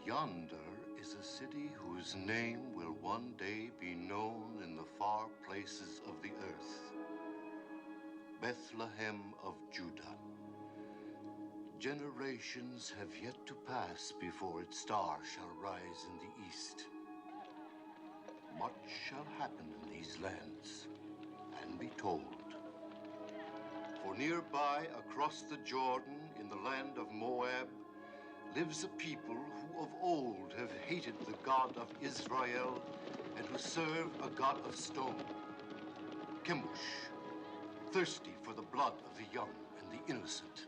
Yonder is a city whose name will one day be known in the far places of the earth. Bethlehem of Judah. Generations have yet to pass before its star shall rise in the east. Much shall happen in these lands and be told. For nearby, across the Jordan, in the land of Moab, lives a people who of old have hated the God of Israel and who serve a God of stone. Chemosh, thirsty for the blood of the young and the innocent.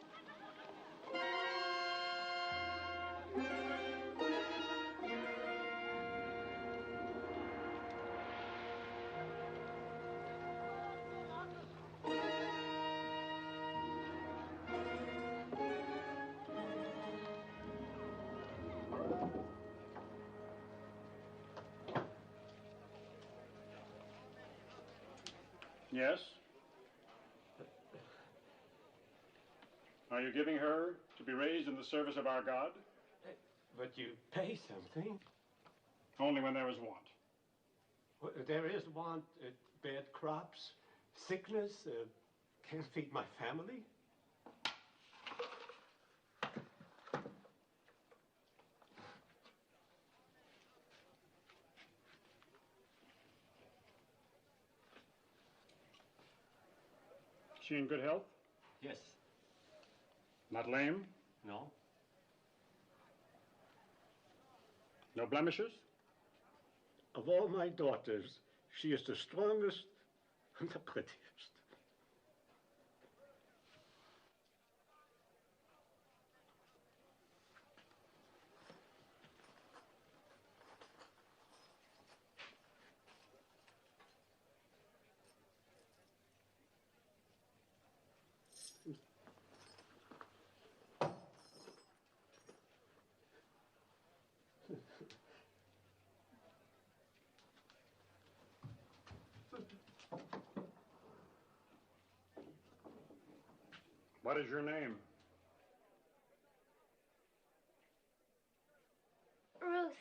Yes? Are you giving her to be raised in the service of our God? But you pay something. Only when there is want. Well, there is want, bad crops, sickness, can't feed my family. Is she in good health? Yes. Not lame? No. No blemishes? Of all my daughters, she is the strongest and the prettiest. What is your name? Ruth.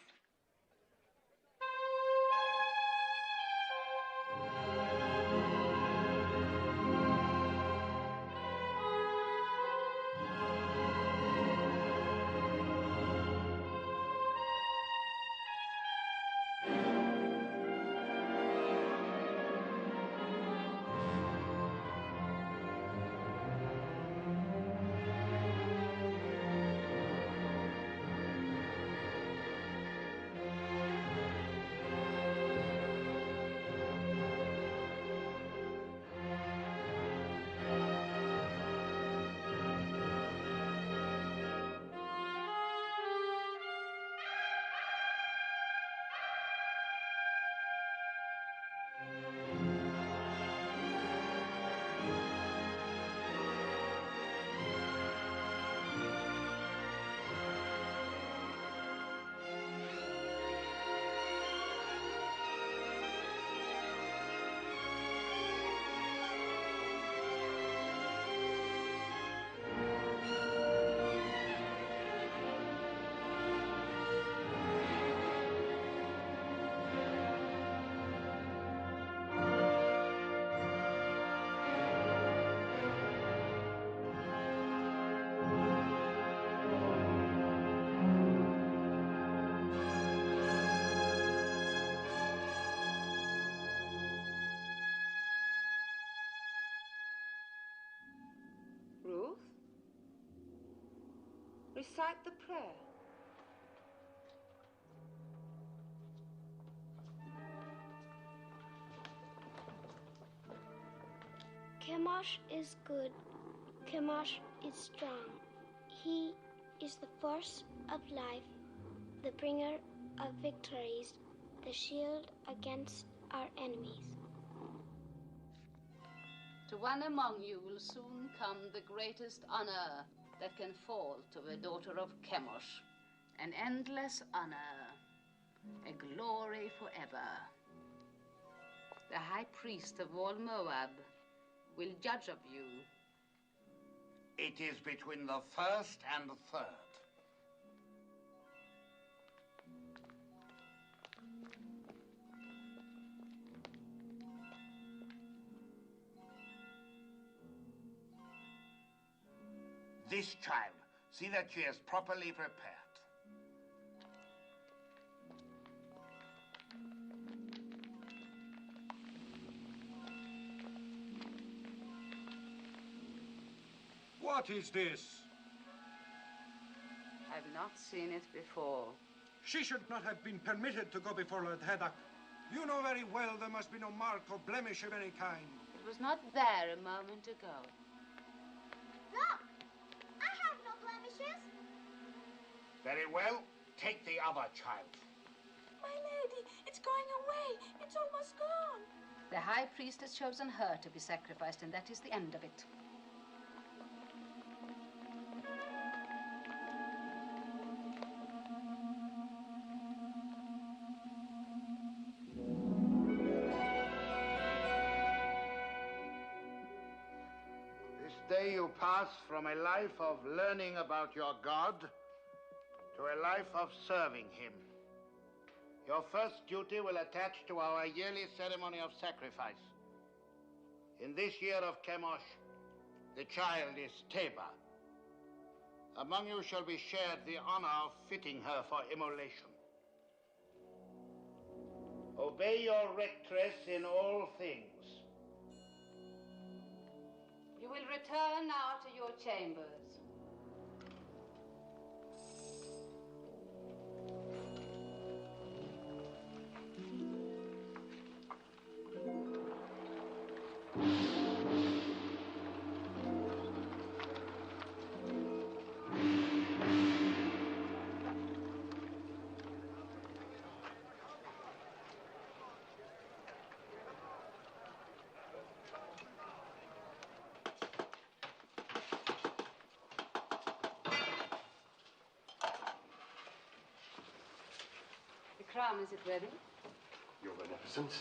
Ruth, recite the prayer. Chemosh is good. Chemosh is strong. He is the force of life, the bringer of victories, the shield against our enemies. To one among you will soon come the greatest honor that can fall to a daughter of Chemosh, an endless honor, a glory forever. The high priest of all Moab will judge of you. It is between the first and the third. this child. See that she is properly prepared. What is this? I've not seen it before. She should not have been permitted to go before Lord Haddock. You know very well there must be no mark or blemish of any kind. It was not there a moment ago. Look! I have no blemishes. Very well. Take the other child. My lady, it's going away. It's almost gone. The high priest has chosen her to be sacrificed, and that is the end of it. This day you pass from a life of learning about your God to a life of serving him. Your first duty will attach to our yearly ceremony of sacrifice. In this year of Chemosh, the child is Teba. Among you shall be shared the honor of fitting her for immolation. Obey your rectress in all things. You will return now to your chambers. The crown, is it ready? Your Beneficence.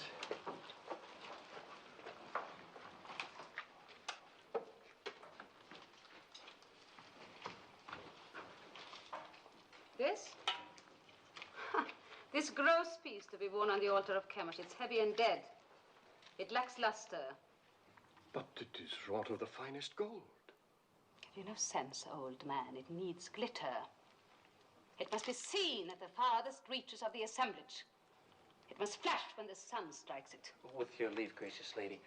This? This gross piece to be worn on the altar of Chemosh. It's heavy and dead. It lacks luster. But it is wrought of the finest gold. Have you no sense, old man? It needs glitter. It must be seen at the farthest reaches of the assemblage. It must flash when the sun strikes it. With your leave, gracious lady,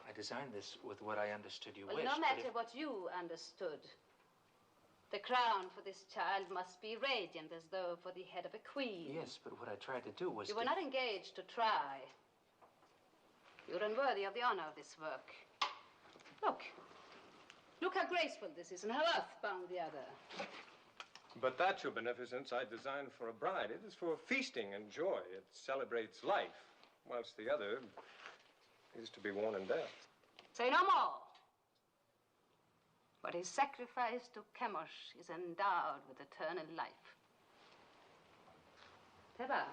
I designed this with what I understood you Well, wished. no matter what you understood. The crown for this child must be radiant, as though for the head of a queen. Yes, but what I tried to do was You were not engaged to try. You're unworthy of the honor of this work. Look. Look how graceful this is and how earthbound the other. But that, your beneficence, I designed for a bride. It is for feasting and joy. It celebrates life, whilst the other is to be worn in death. Say no more. What is sacrificed to Chemosh is endowed with eternal life. Teba,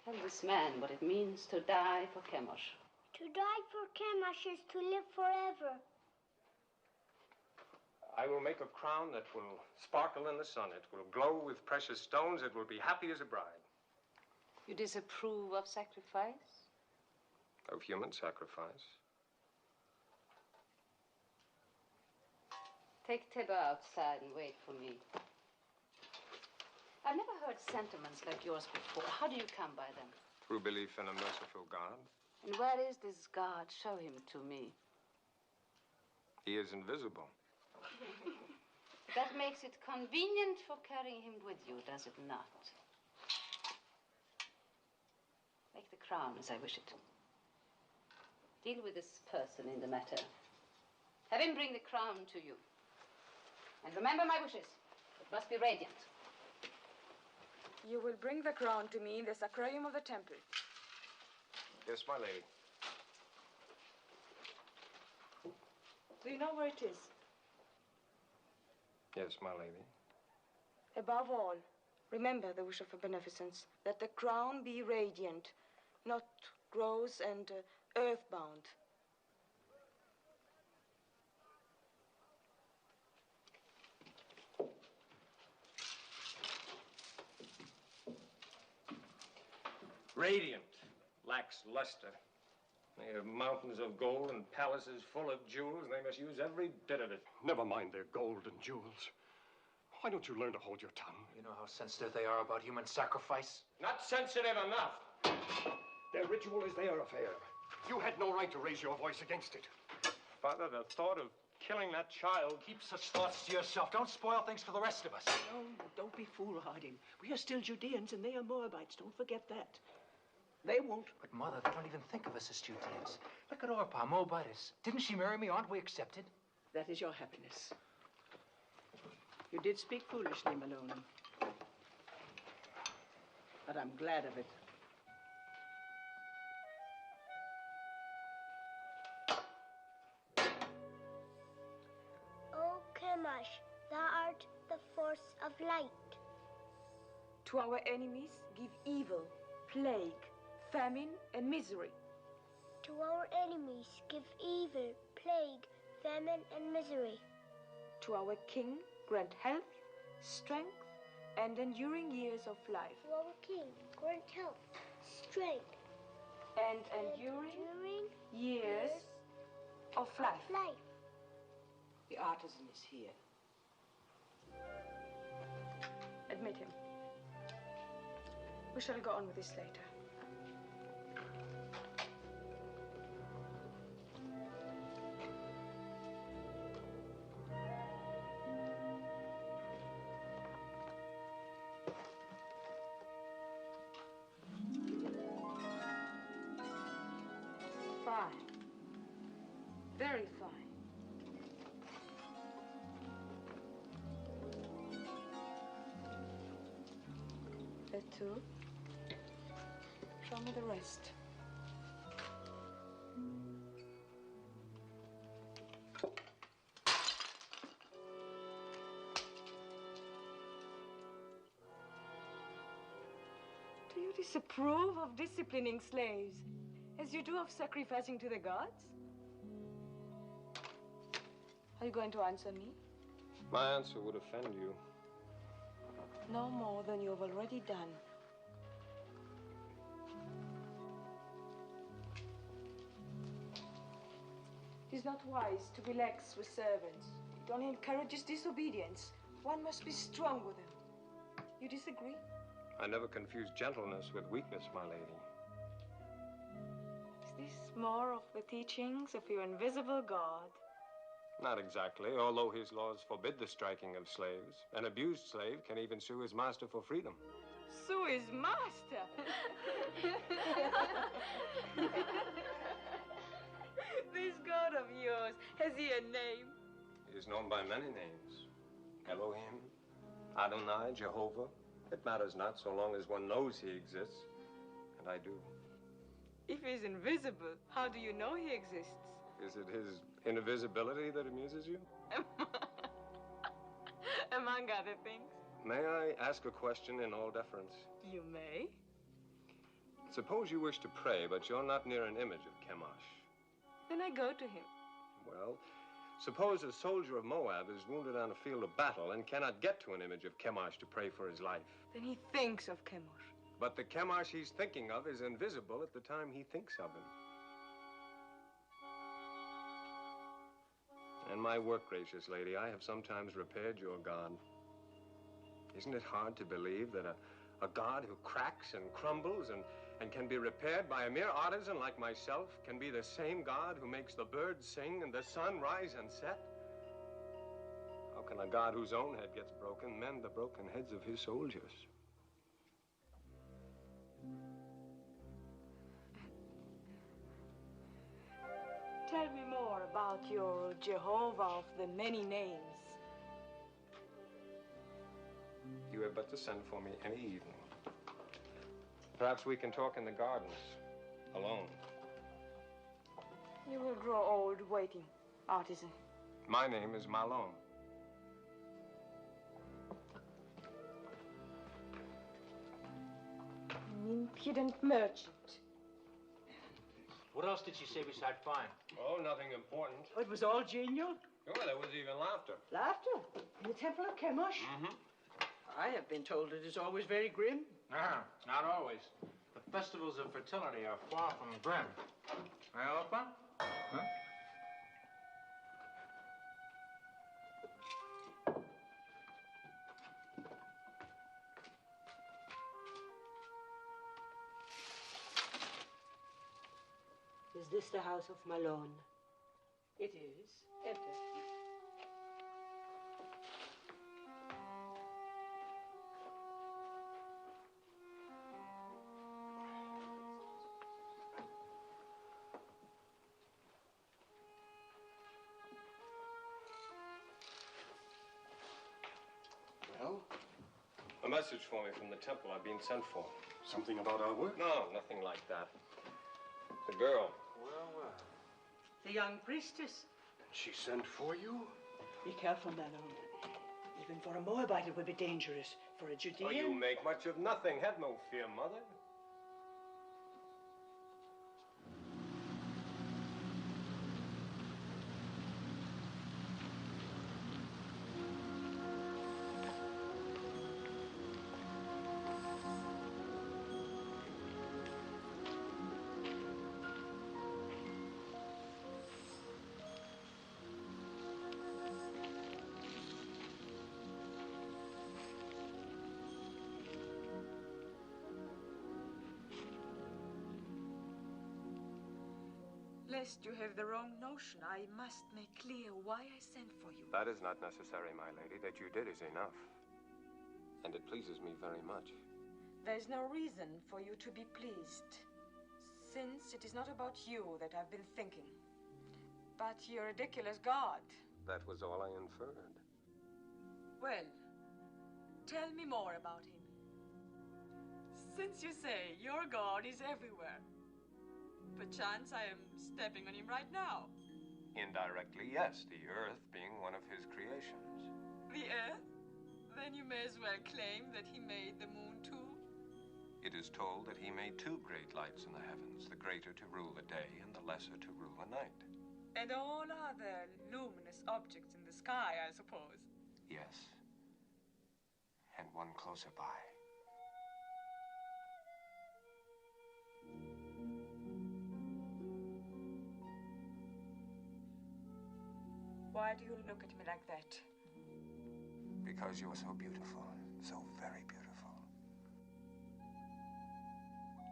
tell this man what it means to die for Chemosh. To die for Chemosh is to live forever. I will make a crown that will sparkle in the sun. It will glow with precious stones. It will be happy as a bride. You disapprove of sacrifice? Of human sacrifice. Take Teba outside and wait for me. I've never heard sentiments like yours before. How do you come by them? Through belief in a merciful God. And where is this God? Show him to me. He is invisible. That makes it convenient for carrying him with you, does it not? Make the crown as I wish it. Deal with this person in the matter. Have him bring the crown to you. And remember my wishes. It must be radiant. You will bring the crown to me in the sacrarium of the temple. Yes, my lady. Do you know where it is? Yes, my lady. Above all, remember the wish of a beneficence, that the crown be radiant, not gross and earthbound. Radiant, lacks luster. They have mountains of gold and palaces full of jewels, and they must use every bit of it. Never mind their gold and jewels. Why don't you learn to hold your tongue? You know how sensitive they are about human sacrifice? Not sensitive enough. Their ritual is their affair. You had no right to raise your voice against it. Father, the thought of killing that child... Keep such thoughts to yourself. Don't spoil things for the rest of us. No, don't be foolhardy. We are still Judeans and they are Moabites. Don't forget that. They won't. But, Mother, they don't even think of us as Judeans. Look at Orpah, Moabitess. Didn't she marry me? Aren't we accepted? That is your happiness. You did speak foolishly, Maloney. But I'm glad of it. O Chemosh, thou art the force of light. To our enemies, give evil, plague, famine, and misery. To our enemies, give evil, plague, famine, and misery. To our king, grant health, strength, and enduring years of life. To our king, grant health, strength, and enduring years of life. The artisan is here. Admit him. We shall go on with this later. Fine. Very fine. That too. Show me the rest. Do you disapprove of disciplining slaves as you do of sacrificing to the gods? Are you going to answer me? My answer would offend you. No more than you have already done. It is not wise to be lax with servants. It only encourages disobedience. One must be strong with them. You disagree? I never confuse gentleness with weakness, my lady. Is this more of the teachings of your invisible God? Not exactly, although his laws forbid the striking of slaves. An abused slave can even sue his master for freedom. Sue his master? This God of yours, has he a name? He is known by many names. Elohim, Adonai, Jehovah. It matters not so long as one knows he exists. And I do. If he's invisible, how do you know he exists? Is it his invisibility that amuses you? Among other things. May I ask a question in all deference? You may. Suppose you wish to pray, but you're not near an image of Chemosh. Then I go to him. Well, suppose a soldier of Moab is wounded on a field of battle and cannot get to an image of Chemosh to pray for his life. Then he thinks of Chemosh. But the Chemosh he's thinking of is invisible at the time he thinks of him. In my work, gracious lady, I have sometimes repaired your God. Isn't it hard to believe that a God who cracks and crumbles and can be repaired by a mere artisan like myself can be the same God who makes the birds sing and the sun rise and set? How can a God whose own head gets broken mend the broken heads of his soldiers? Tell me more about your Jehovah of the many names. You have but to send for me any evening. Perhaps we can talk in the gardens, alone. You will grow old waiting, artisan. My name is Malone. An impudent merchant. What else did she say besides fine? Oh, nothing important. It was all genial. Oh, there was even laughter. Laughter? In the temple of Chemosh? Mm-hmm. I have been told it is always very grim. Not always. Festivals of fertility are far from grim. Eh, Opa? Huh? Is this the house of Malone? It is. Enter. Well? A message for me from the temple I've been sent for. Something about our work? No, nothing like that. The girl. Well, well. The young priestess. She sent for you? Be careful, Malone. Even for a Moabite, it would be dangerous. For a Judean... Oh, you make much of nothing. Have no fear, Mother. Lest you have the wrong notion, I must make clear why I sent for you. That is not necessary, my lady. That you did is enough. And it pleases me very much. There's no reason for you to be pleased, since it is not about you that I've been thinking, but your ridiculous God. That was all I inferred. Well, tell me more about him. Since you say your God is everywhere, perchance I am stepping on him right now. Indirectly, yes, the earth being one of his creations. The earth? Then you may as well claim that he made the moon too. It is told that he made two great lights in the heavens, the greater to rule the day and the lesser to rule the night. And all other luminous objects in the sky, I suppose. Yes. And one closer by. Why do you look at me like that? Because you are so beautiful, so very beautiful.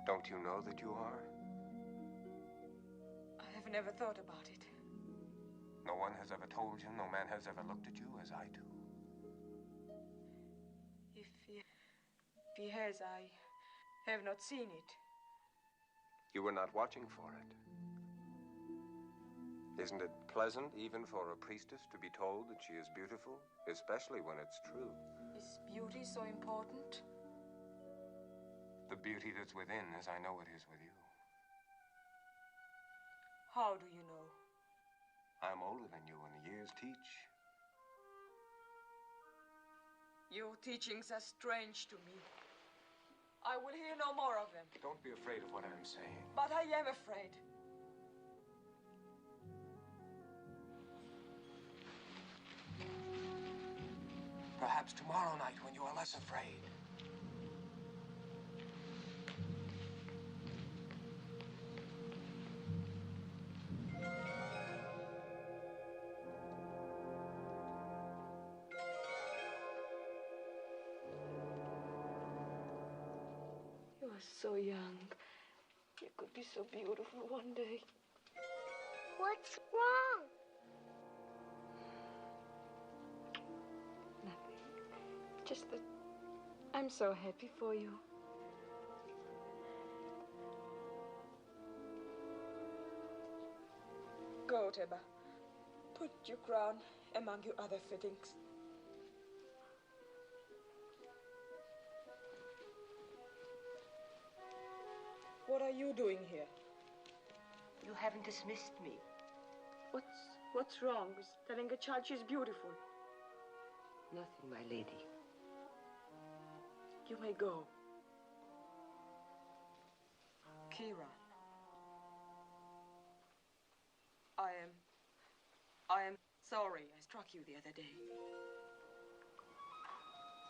Don't you know that you are? I have never thought about it. No one has ever told you, no man has ever looked at you as I do. If he has, I have not seen it. You were not watching for it. Isn't it pleasant, even for a priestess, to be told that she is beautiful, especially when it's true? Is beauty so important? The beauty that's within, as I know it is with you. How do you know? I'm older than you, and the years teach. Your teachings are strange to me. I will hear no more of them. Don't be afraid of what I'm saying. But I am afraid. Perhaps tomorrow night, when you are less afraid. You are so young. You could be so beautiful one day. What's wrong? Just that I'm so happy for you. Go, Teba. Put your crown among your other fittings. What are you doing here? You haven't dismissed me. What's wrong with telling a child she's beautiful? Nothing, my lady. You may go. Kira. I am sorry I struck you the other day.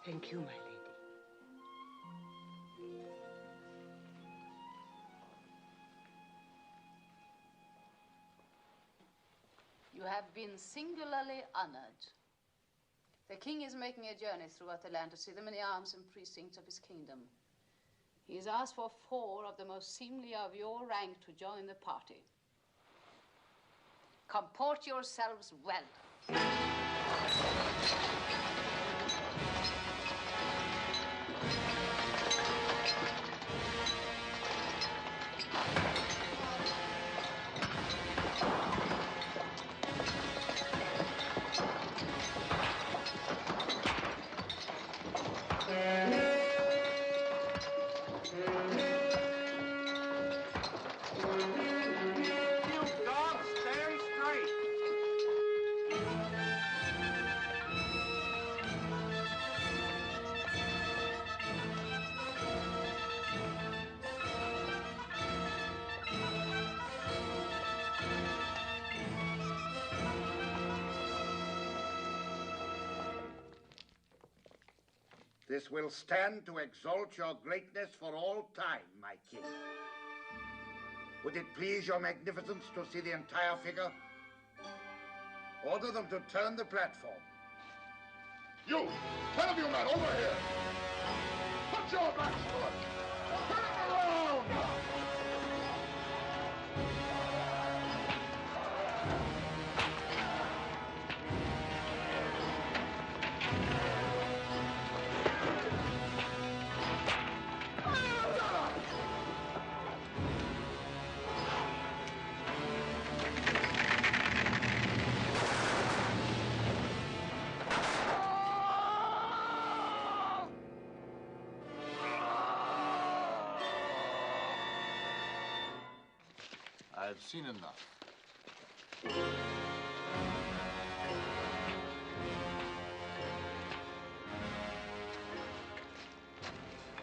Thank you, my lady. You have been singularly honored. The king is making a journey throughout the land to see the many arms and precincts of his kingdom. He has asked for 4 of the most seemly of your rank to join the party. Comport yourselves well. This will stand to exalt your greatness for all time, my king. Would it please your magnificence to see the entire figure? Order them to turn the platform. You! 10 of you men, over here! Put your backs to it! Turn it around! I've seen enough.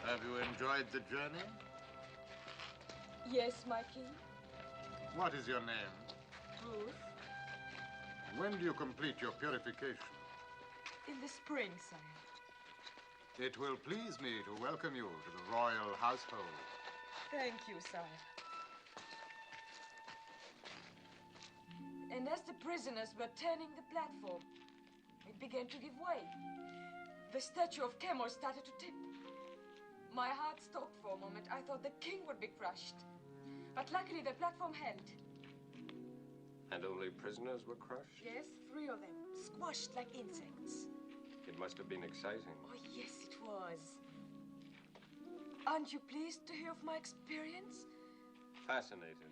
Have you enjoyed the journey? Yes, my king. What is your name? Ruth. When do you complete your purification? In the spring, sire. It will please me to welcome you to the royal household. Thank you, sire. And as the prisoners were turning the platform, it began to give way. The statue of Chemosh started to tip. My heart stopped for a moment. I thought the king would be crushed. But luckily the platform held. And only prisoners were crushed? Yes, 3 of them, squashed like insects. It must have been exciting. Oh, yes, it was. Aren't you pleased to hear of my experience? Fascinated.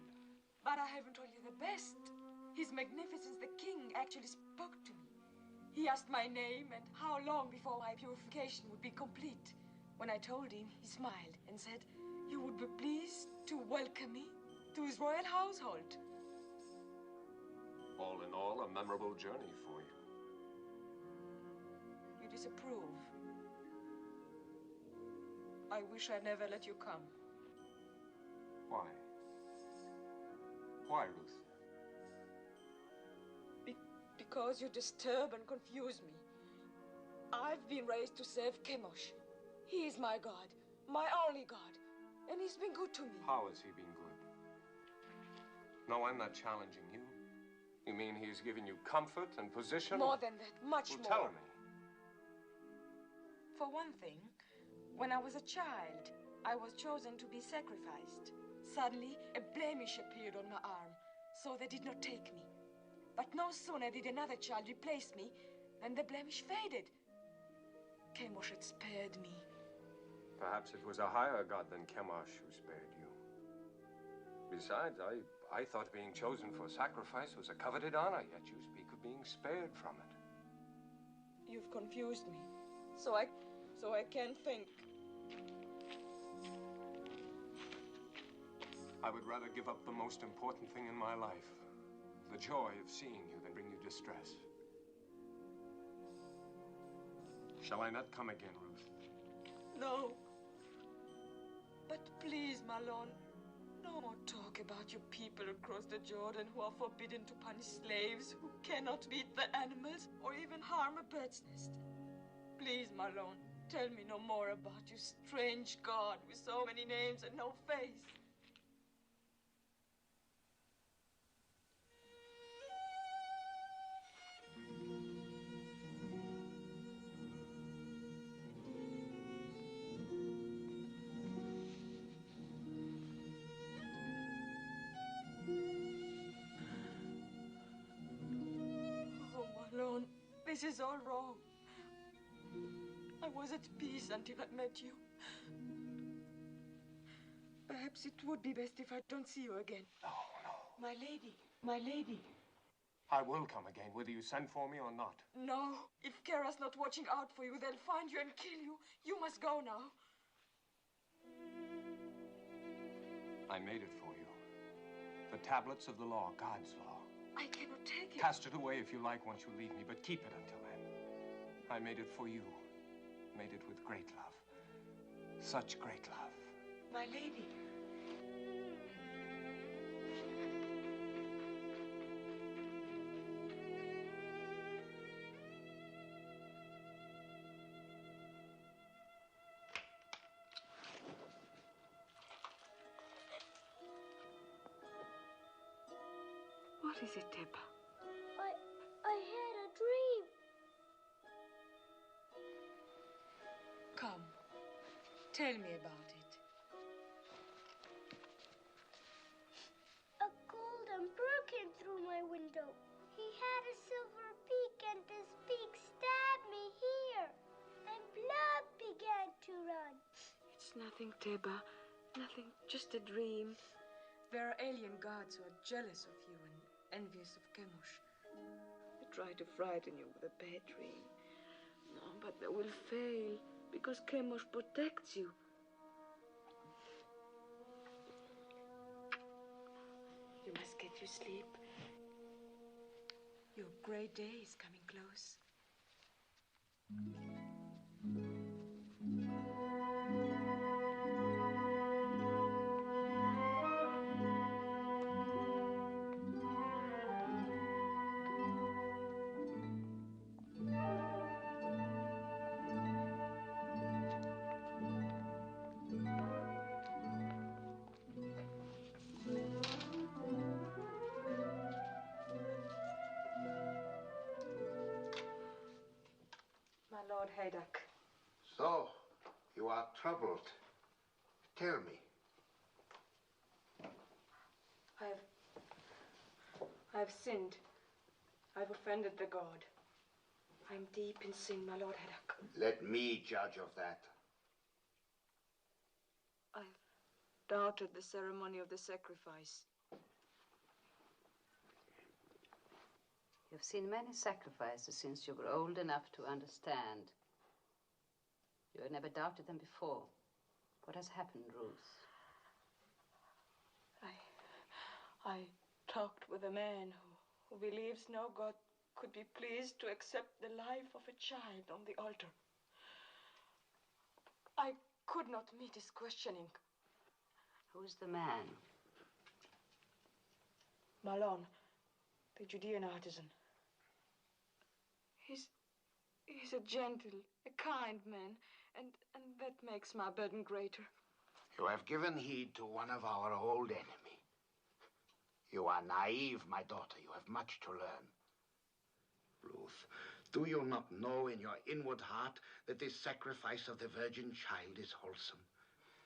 But I haven't told you the best. His Magnificence the King actually spoke to me. He asked my name and how long before my purification would be complete. When I told him, he smiled and said he would be pleased to welcome me to his royal household. All in all, a memorable journey for you. You disapprove. I wish I'd never let you come. Why? Why, Ruth? Because you disturb and confuse me. I've been raised to serve Chemosh. He is my God, my only God, and he's been good to me. How has he been good? No, I'm not challenging you. You mean he's given you comfort and position? More than that, much well, more. Tell me. For one thing, when I was a child, I was chosen to be sacrificed. Suddenly, a blemish appeared on my arm, so they did not take me. But no sooner did another child replace me than the blemish faded. Chemosh had spared me. Perhaps it was a higher god than Chemosh who spared you. Besides, I thought being chosen for sacrifice was a coveted honor, yet you speak of being spared from it. You've confused me, so I can't think. I would rather give up the most important thing in my life, the joy of seeing you, than bring you distress. Shall I not come again, Ruth? No. But please, Malone, no more talk about your people across the Jordan who are forbidden to punish slaves, who cannot beat the animals or even harm a bird's nest. Please, Malone, tell me no more about your strange God with so many names and no face. This is all wrong. I was at peace until I met you. Perhaps it would be best if I don't see you again. No. My lady, my lady. I will come again, whether you send for me or not. No, if Kara's not watching out for you, they'll find you and kill you. You must go now. I made it for you. The tablets of the law, God's law. I cannot take it. Cast it away if you like once you leave me, but keep it until then. I made it for you. Made it with great love. Such great love. My lady. What is it, Teba? I had a dream. Come, tell me about it. A golden bird came through my window. He had a silver beak, and his beak stabbed me here. And blood began to run. It's nothing, Teba. Nothing, just a dream. There are alien gods who are jealous of you and envious of Chemosh. They try to frighten you with a bad dream. No, but they will fail because Chemosh protects you. You must get your sleep. Your great day is coming close. My Lord Haydock. So, you are troubled. Tell me. I've sinned. I've offended the God. I'm deep in sin, my Lord Haydock. Let me judge of that. I've doubted the ceremony of the sacrifice. You've seen many sacrifices since you were old enough to understand. You had never doubted them before. What has happened, Ruth? I talked with a man who believes no God could be pleased to accept the life of a child on the altar. I could not meet his questioning. Who's the man? Malon, the Judean artisan. He's a gentle, a kind man, and that makes my burden greater. You have given heed to one of our old enemy. You are naive, my daughter. You have much to learn. Ruth, do you not know in your inward heart that this sacrifice of the virgin child is wholesome?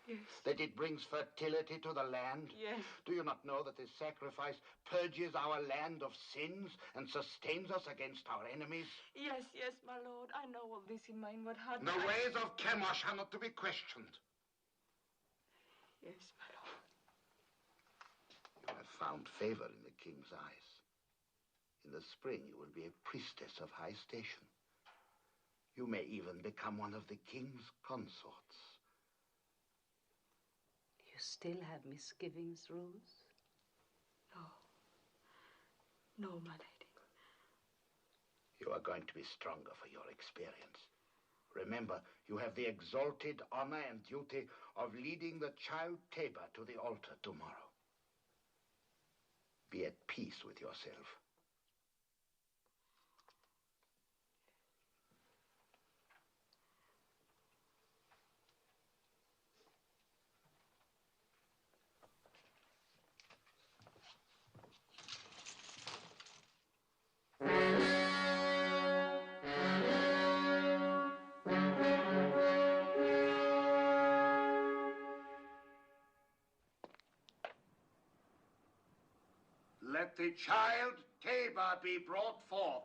Yes. That it brings fertility to the land? Yes. Do you not know that this sacrifice purges our land of sins and sustains us against our enemies? Yes, my Lord. I know all this in my inward heart. The ways of Chemosh are not to be questioned. Yes, my Lord. You have found favor in the king's eyes. In the spring, you will be a priestess of high station. You may even become one of the king's consorts. You still have misgivings, Ruth? No, my lady. You are going to be stronger for your experience. Remember, you have the exalted honor and duty of leading the child Teba to the altar tomorrow. Be at peace with yourself. Let the child Teba be brought forth.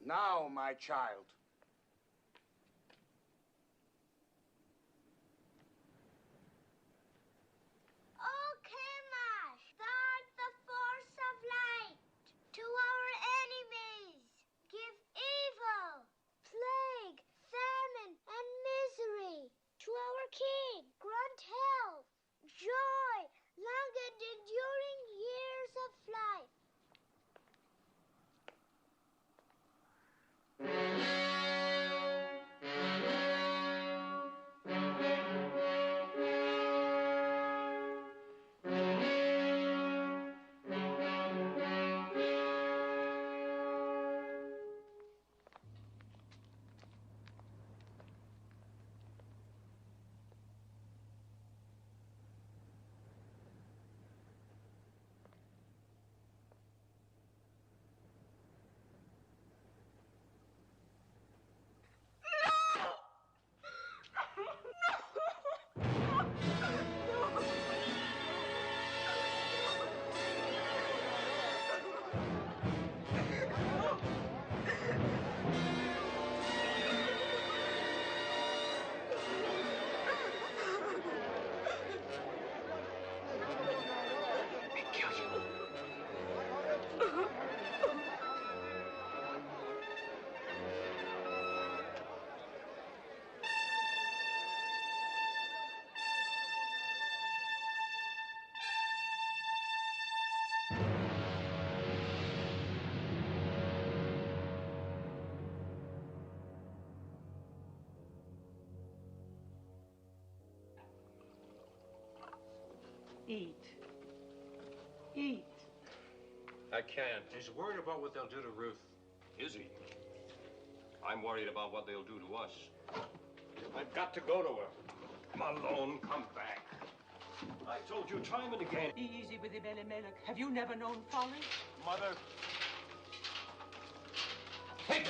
Now, my child. Oh, Kemash, start the force of light to our enemies. Give evil, plague, famine, and misery to our king. Grant health, joy, long and enduring years of life. Eat. Eat. I can't. He's worried about what they'll do to Ruth. Is he? I'm worried about what they'll do to us. I've got to go to her. Malone, come back. I told you time and again. Easy with him, Elimelech. Have you never known folly? Mother. Take it.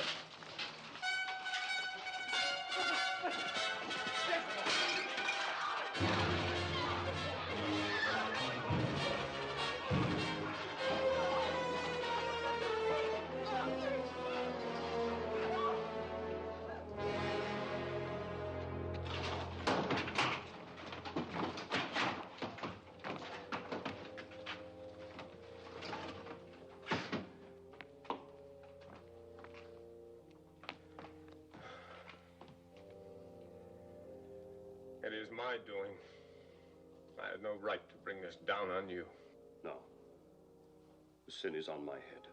It is my doing. I had no right to bring this down on you. No. The sin is on my head.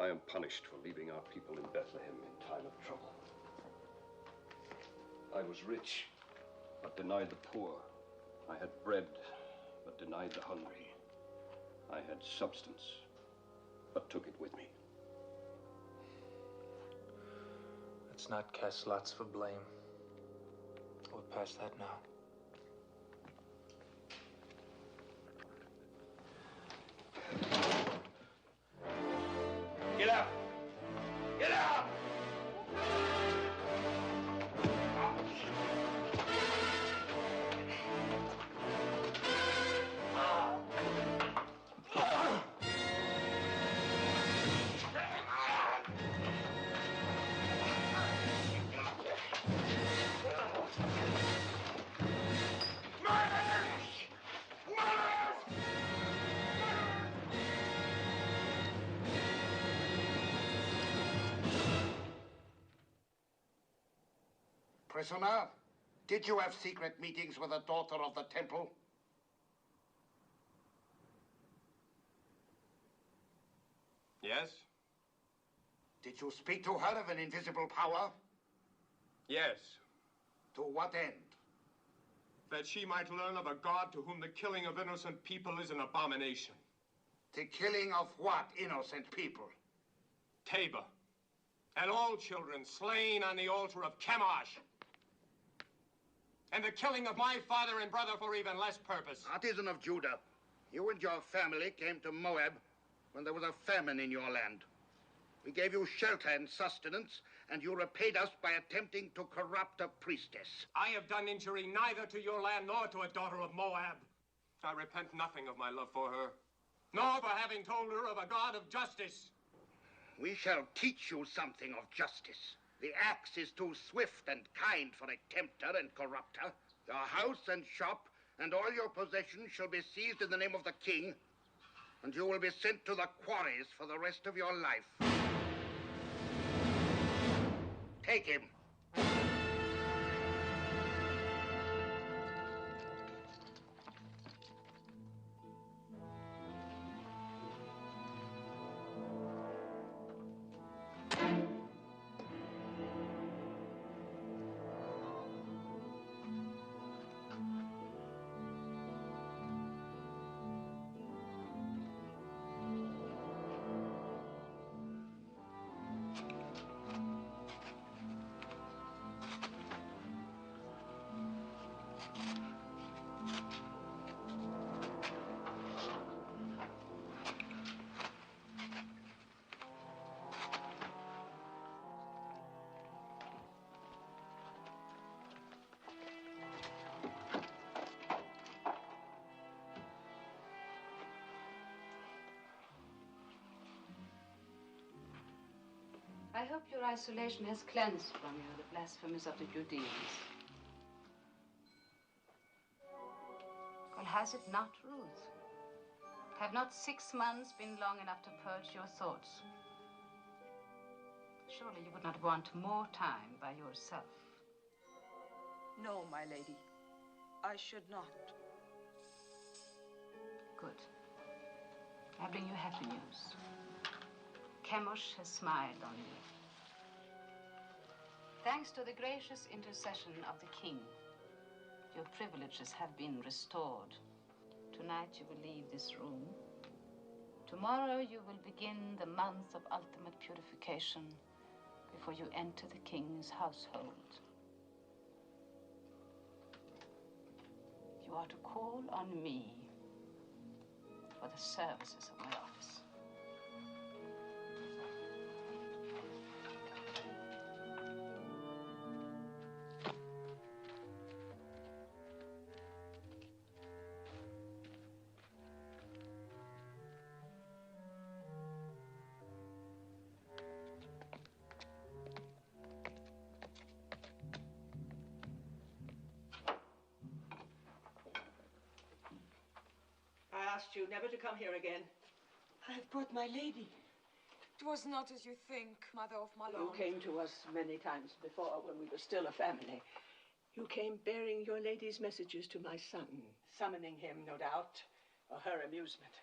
I am punished for leaving our people in Bethlehem in time of trouble. I was rich, but denied the poor. I had bread, but denied the hungry. I had substance, but took it with me. Let's not cast lots for blame. We're past that now. Get up! Get up! Prisoner, did you have secret meetings with a daughter of the temple? Yes? Did you speak to her of an invisible power? Yes. To what end? That she might learn of a God to whom the killing of innocent people is an abomination. The killing of what innocent people? Tabor. And all children slain on the altar of Chemosh. And the killing of my father and brother for even less purpose. Artisan of Judah, you and your family came to Moab when there was a famine in your land. We gave you shelter and sustenance, and you repaid us by attempting to corrupt a priestess. I have done injury neither to your land nor to a daughter of Moab. I repent nothing of my love for her, nor for having told her of a God of justice. We shall teach you something of justice. The axe is too swift and kind for a tempter and corrupter. Your house and shop and all your possessions shall be seized in the name of the king, and you will be sent to the quarries for the rest of your life. Take him. I hope your isolation has cleansed from you the blasphemies of the Judeans. Well, has it not, Ruth? Have not 6 months been long enough to purge your thoughts? Surely you would not want more time by yourself. No, my lady. I should not. Good. I bring you happy news. Chemosh has smiled on you. Thanks to the gracious intercession of the king, your privileges have been restored. Tonight you will leave this room. Tomorrow you will begin the month of ultimate purification before you enter the king's household. You are to call on me for the services of my office. I asked you never to come here again. I've brought my lady. It was not as you think, Mother of Malone. You came to us many times before when we were still a family. You came bearing your lady's messages to my son, summoning him, no doubt, for her amusement.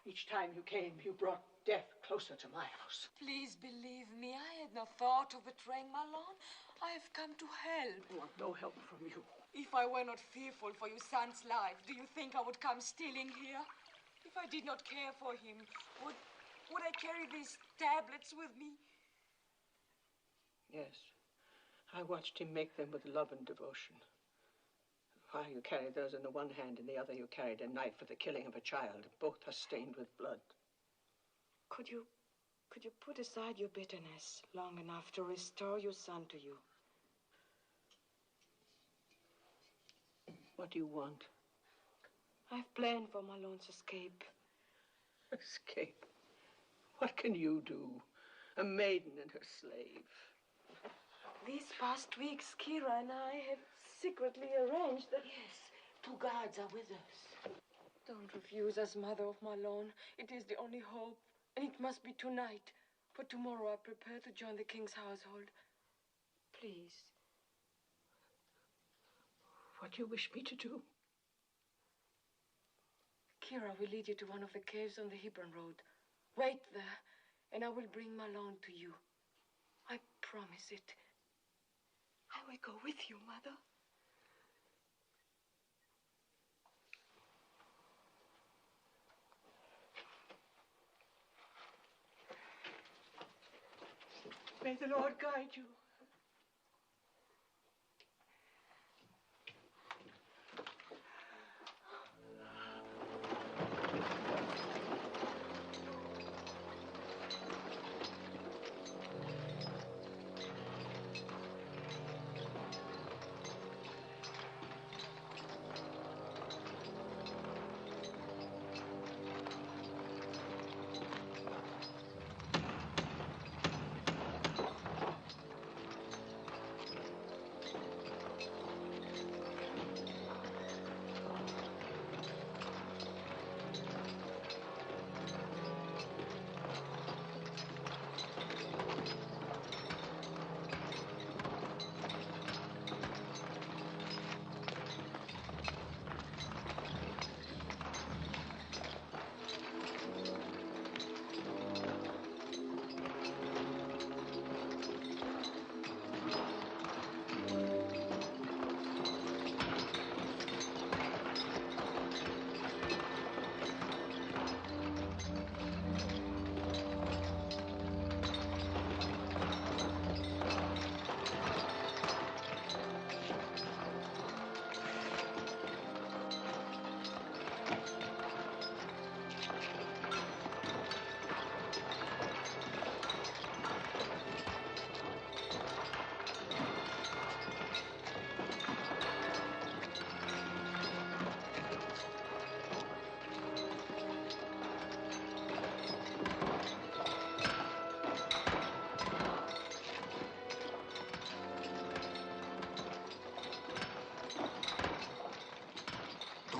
Each time you came, you brought death closer to my house. Please believe me, I had no thought of betraying Malone. I have come to help. I want no help from you. If I were not fearful for your son's life, do you think I would come stealing here? If I did not care for him, would I carry these tablets with me? Yes. I watched him make them with love and devotion. While you carried those in the one hand, in the other you carried a knife for the killing of a child. Both are stained with blood. Could you put aside your bitterness long enough to restore your son to you? What do you want? I've planned for Malone's escape. Escape? What can you do? A maiden and her slave. These past weeks, Kira and I have secretly arranged that... Yes, 2 guards are with us. Don't refuse us, Mother of Malone. It is the only hope, and it must be tonight. For tomorrow I prepare to join the king's household. Please, what you wish me to do. Kira will lead you to one of the caves on the Hebron Road. Wait there, and I will bring Malone to you. I promise it. I will go with you, Mother. May the Lord guide you.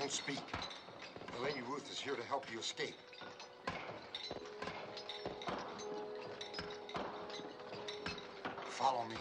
Don't speak. The Lady Ruth is here to help you escape. Follow me.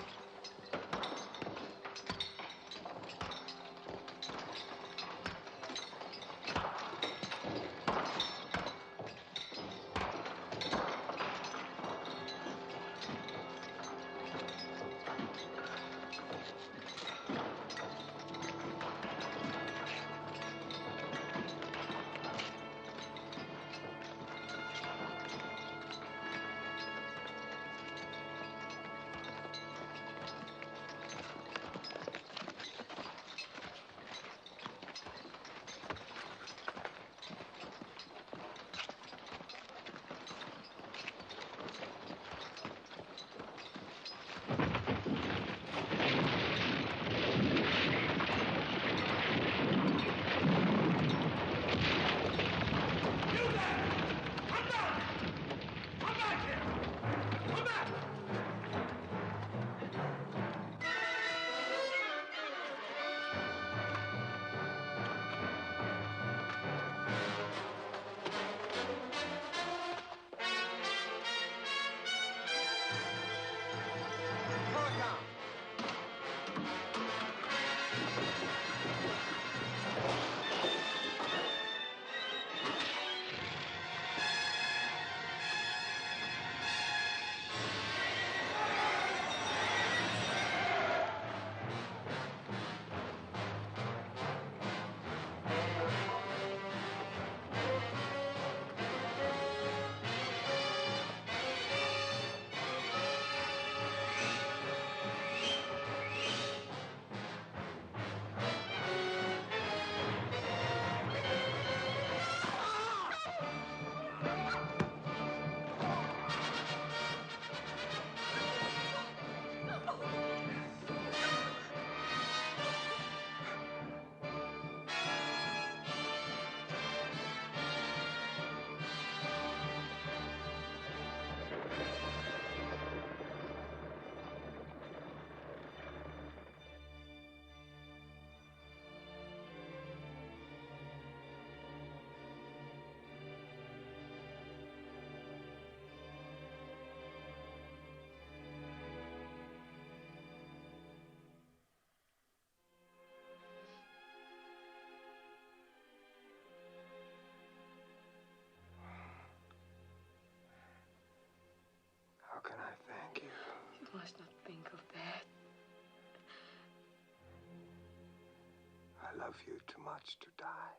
love you too much to die.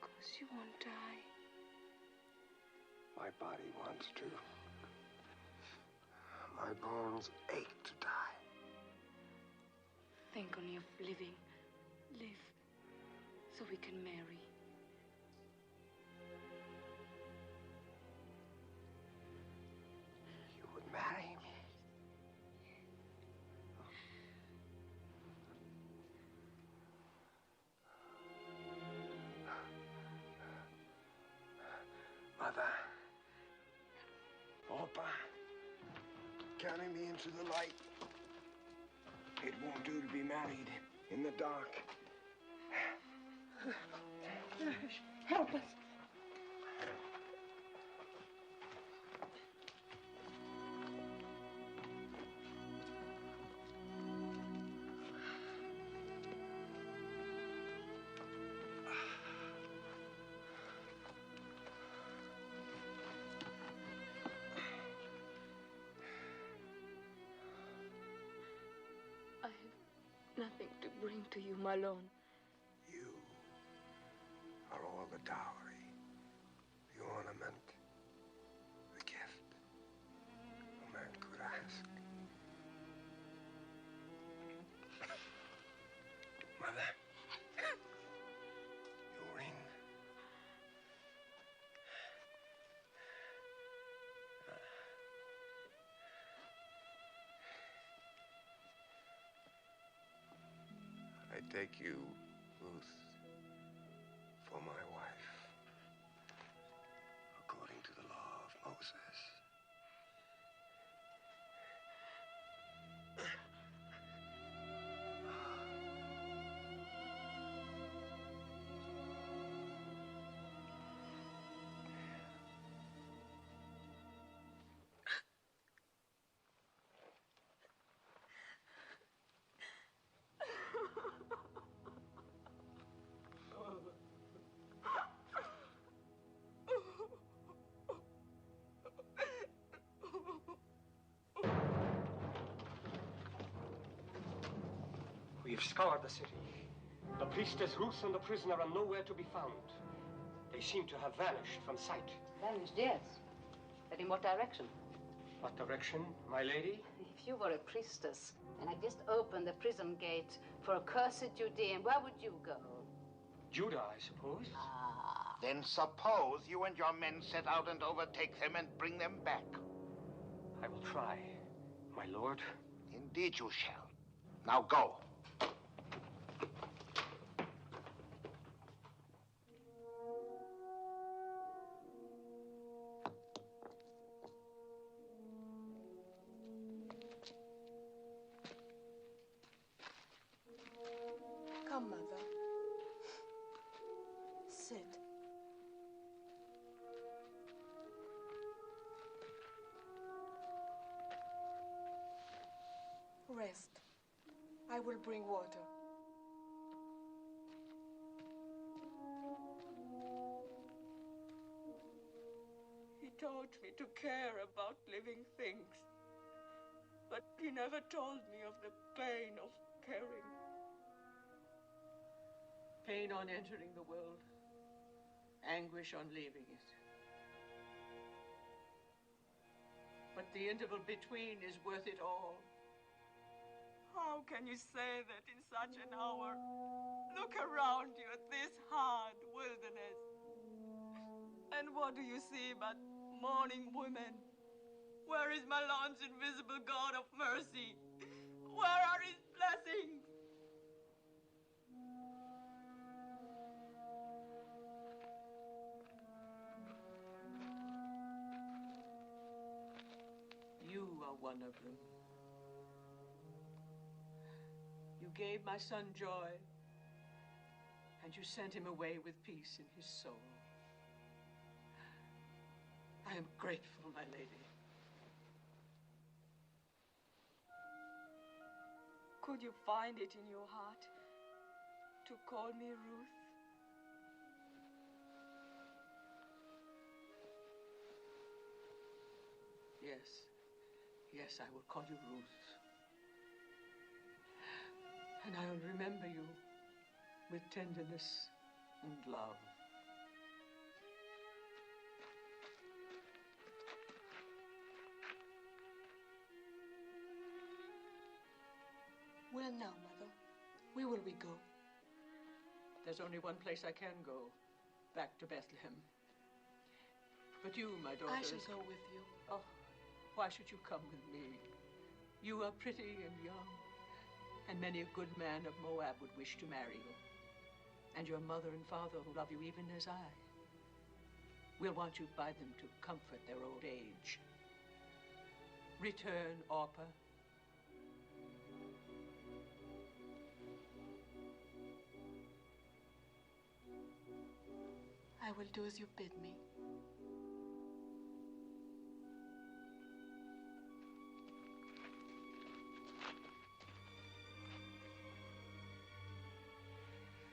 Because you won't die. My body wants to. My bones ache to die. Think only of living. Live. So we can marry. You would marry me? Mother. Papa. Carry me into the light. It won't do to be married in the dark. Help us. I have nothing to bring to you, Malone. You are all the dowry, the ornament, the gift a man could ask. Mother, your ring. I take you, Ruth, for my wife, according to the law of Moses. We've scoured the city. The priestess Ruth and the prisoner are nowhere to be found. They seem to have vanished from sight. Vanished, yes. But in what direction? What direction, my lady? If you were a priestess and had just opened the prison gate for a cursed Judean, where would you go? Judah, I suppose. Then suppose you and your men set out and overtake them and bring them back. I will try, my lord. Indeed you shall. Now go. Come, Mother. Sit. Rest. I will bring water. He taught me to care about living things, but he never told me of the pain of caring. Pain on entering the world, anguish on leaving it. But the interval between is worth it all. How can you say that in such an hour? Look around you at this hard wilderness. And what do you see but mourning women? Where is Malone's invisible God of mercy? Where are his blessings? You are one of them. You gave my son joy, and you sent him away with peace in his soul. I am grateful, my lady. Could you find it in your heart to call me Ruth? Yes. Yes, I will call you Ruth. And I'll remember you with tenderness and love. Where now, Mother? Where will we go? There's only one place I can go, back to Bethlehem. But you, my daughter... I shall go with you. Oh, why should you come with me? You are pretty and young, and many a good man of Moab would wish to marry you. And your mother and father who love you even as I will want you by them to comfort their old age. Return, Orpah. I will do as you bid me.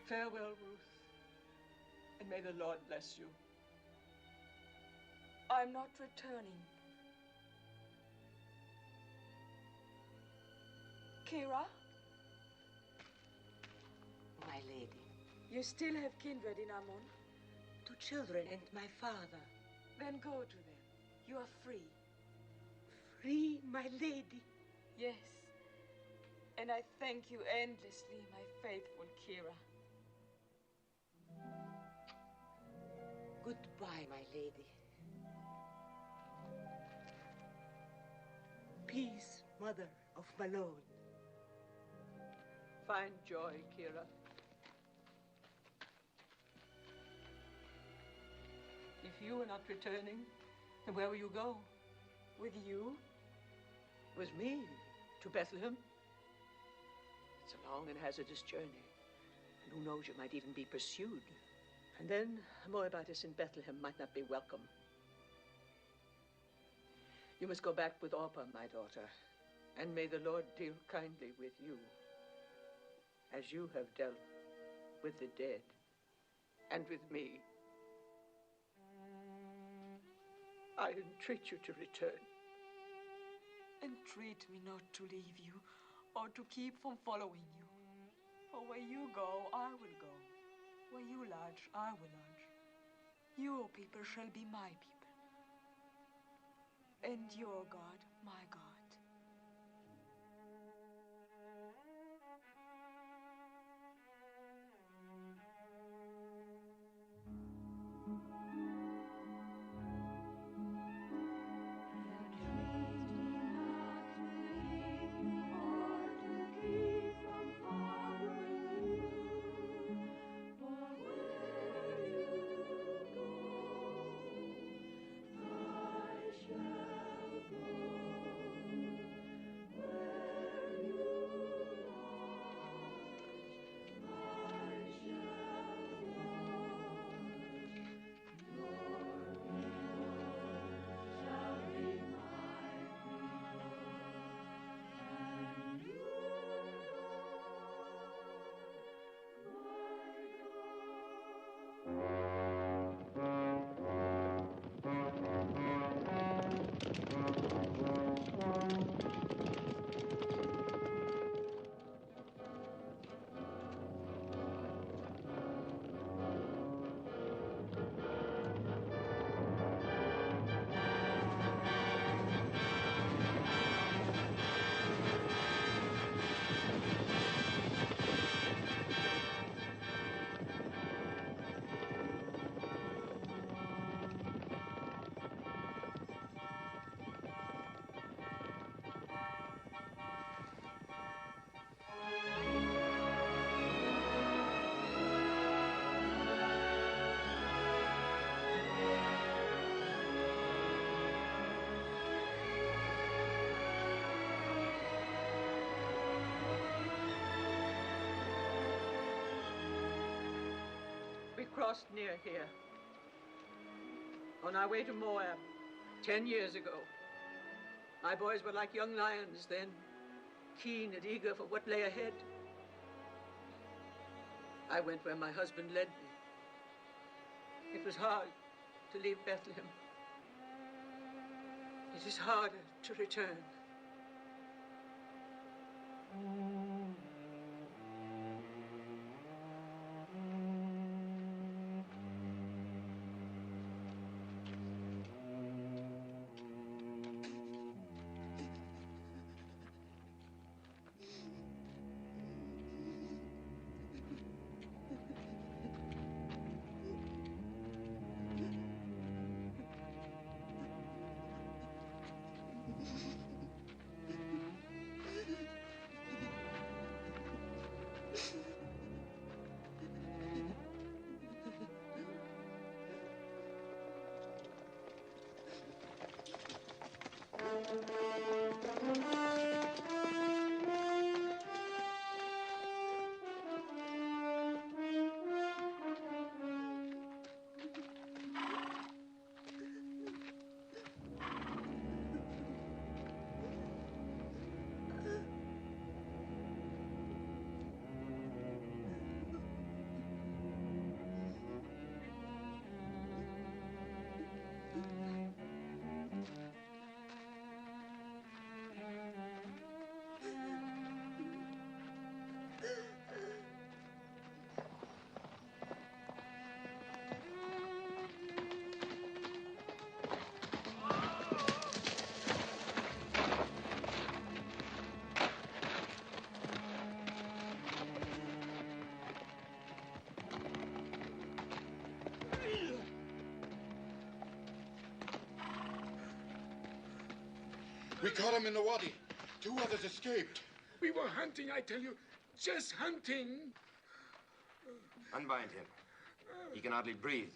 Farewell, Ruth, and may the Lord bless you. I'm not returning. Kira? My lady. You still have kindred in Ammon? 2 children and my father. Then go to them. You are free. Free, my lady? Yes. And I thank you endlessly, my faithful Kira. Goodbye, my lady. Peace, mother of Malone. Find joy, Kira. If you are not returning, then where will you go? With you? With me? To Bethlehem? It's a long and hazardous journey. And who knows, you might even be pursued. And then a Moabitess in Bethlehem might not be welcome. You must go back with Orpah, my daughter. And may the Lord deal kindly with you, as you have dealt with the dead and with me. I entreat you to return. Entreat me not to leave you, or to keep from following you. For where you go, I will go. Where you lodge, I will lodge. Your people shall be my people, and your God, my God. We crossed near here, on our way to Moab, 10 years ago. My boys were like young lions then, keen and eager for what lay ahead. I went where my husband led me. It was hard to leave Bethlehem. It is harder to return. We caught him in the wadi. 2 others escaped. We were hunting, I tell you. Just hunting. Unbind him. He can hardly breathe.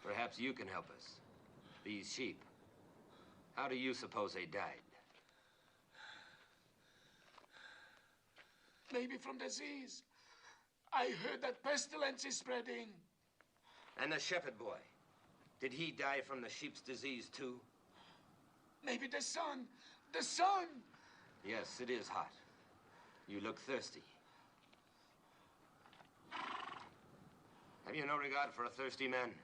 Perhaps you can help us. These sheep. How do you suppose they died? Maybe from disease. I heard that pestilence is spreading. And the shepherd boy. Did he die from the sheep's disease, too? Maybe the sun. The sun! Yes, it is hot. You look thirsty. Have you no regard for a thirsty man?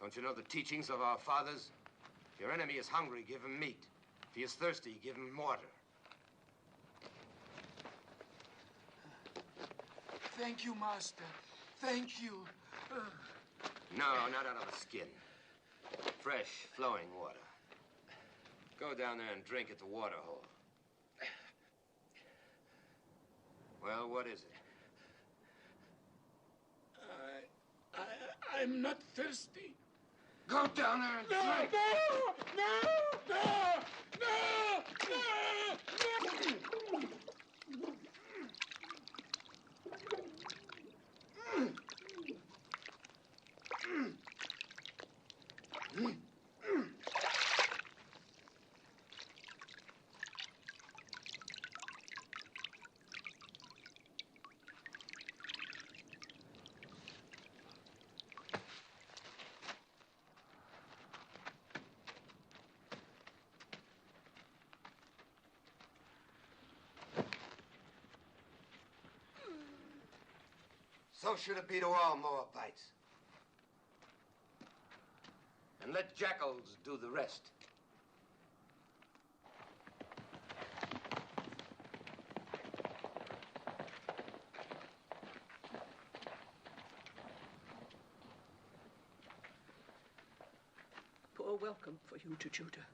Don't you know the teachings of our fathers? If your enemy is hungry, give him meat. If he is thirsty, give him water. Thank you, Master. Thank you. No, not out of the skin. Fresh, flowing water. Go down there and drink at the water hole. Well, what is it? I'm not thirsty. Go down there and drink. No! So should it be to all Moabites. And let jackals do the rest. Poor welcome for you to Judah.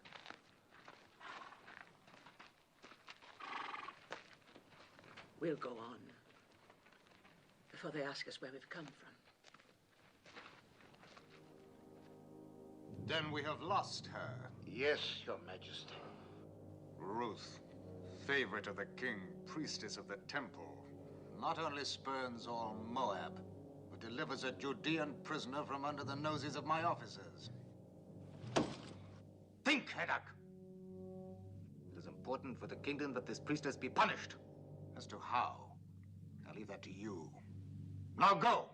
We'll go on before they ask us where we've come from. Then we have lost her. Yes, Your Majesty. Ruth, favorite of the king, priestess of the temple, not only spurns all Moab, but delivers a Judean prisoner from under the noses of my officers. Think, Heddak! It is important for the kingdom that this priestess be punished. As to how, I'll leave that to you. Now go!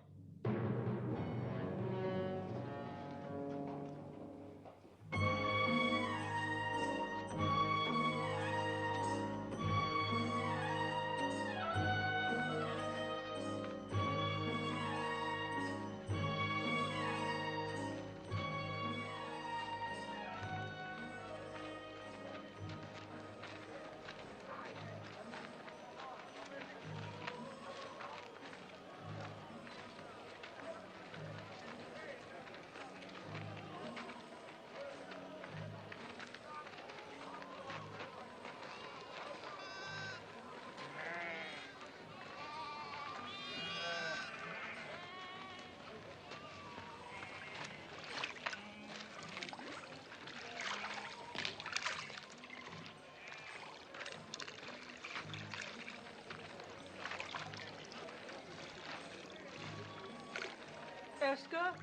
Esther?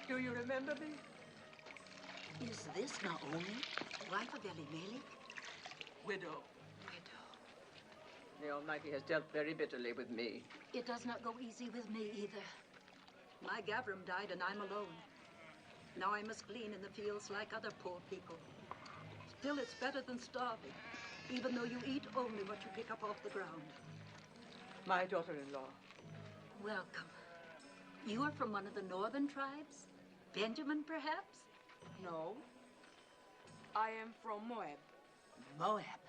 Do you remember me? Is this Naomi, wife of Elimelech? Widow. The Almighty has dealt very bitterly with me. It does not go easy with me either. My Gavram died and I'm alone. Now I must glean in the fields like other poor people. Still, it's better than starving, even though you eat only what you pick up off the ground. My daughter-in-law. Welcome. You are from one of the northern tribes? Benjamin, perhaps? No. I am from Moab. Moab?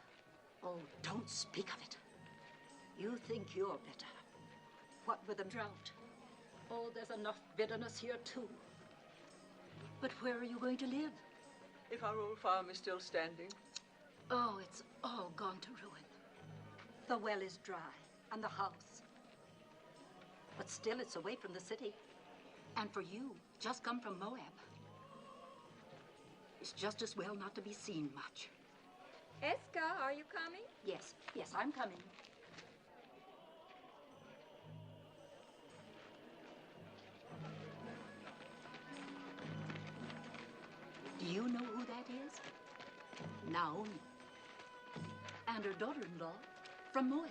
Oh, don't speak of it. You think you're better. What with the drought? Oh, there's enough bitterness here, too. But where are you going to live? If our old farm is still standing. Oh, it's all gone to ruin. The well is dry, and the house. But still, it's away from the city. And for you, just come from Moab. It's just as well not to be seen much. Eska, are you coming? Yes, I'm coming. Do you know who that is? Naomi. And her daughter-in-law from Moab.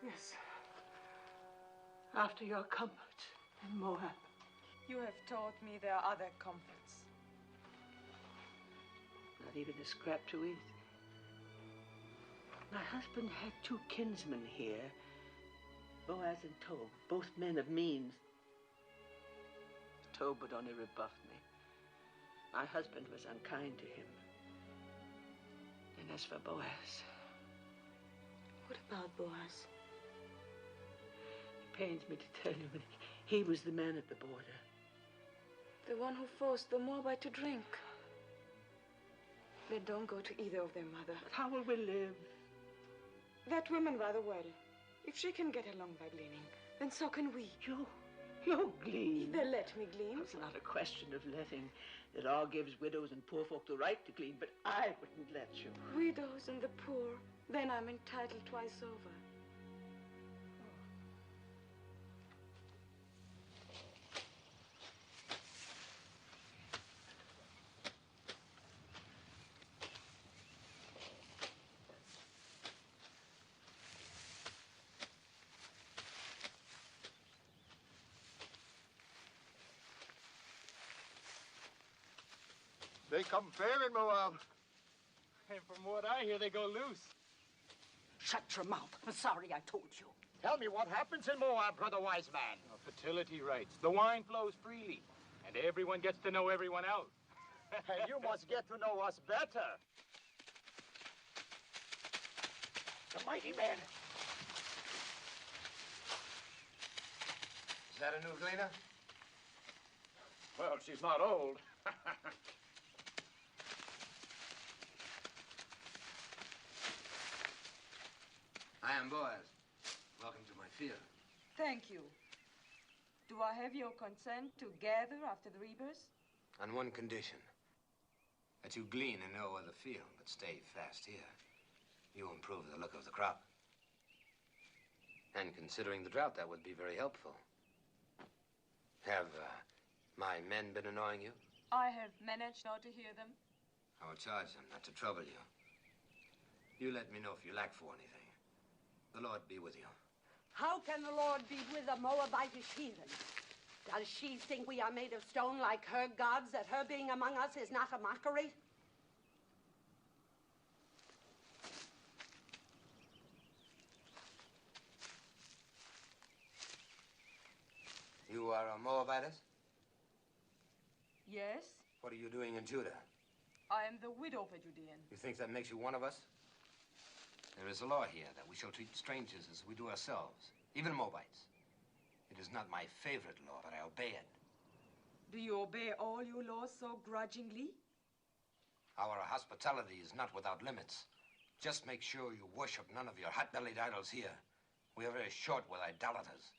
Yes. After your comfort in Moab. You have taught me there are other comforts. Not even a scrap to eat. My husband had 2 kinsmen here, Boaz and Tob, both men of means. Tob would only rebuff me. My husband was unkind to him. And as for Boaz... What about Boaz? It pains me to tell you, but he was the man at the border. The one who forced the Moabite to drink. They don't go to either of them, Mother. But how will we live? That woman rather well. If she can get along by gleaning, then so can we. You glean. They let me glean. It's not a question of letting. The law gives widows and poor folk the right to glean, but I wouldn't let you. Widows and the poor. Then I'm entitled twice over. They come fair in Moab. And from what I hear, they go loose. Shut your mouth. I'm sorry I told you. Tell me what happens in Moab, brother wise man. Fertility rights. The wine flows freely, and everyone gets to know everyone else. And you must get to know us better. The mighty man. Is that a new gleaner? Well, she's not old. I am Boaz. Welcome to my field. Thank you. Do I have your consent to gather after the reapers? On one condition. That you glean in no other field, but stay fast here. You improve the look of the crop. And considering the drought, that would be very helpful. Have my men been annoying you? I have managed not to hear them. I will charge them not to trouble you. You let me know if you lack for anything. The Lord be with you. How can the Lord be with a Moabitish heathen? Does she think we are made of stone like her gods, that her being among us is not a mockery? You are a Moabitess? Yes, What are you doing in Judah? I am the widow of a Judean. You think that makes you one of us? There is a law here that we shall treat strangers as we do ourselves, even Moabites. It is not my favorite law, but I obey it. Do you obey all your laws so grudgingly? Our hospitality is not without limits. Just make sure you worship none of your hot-bellied idols here. We are very short with idolaters.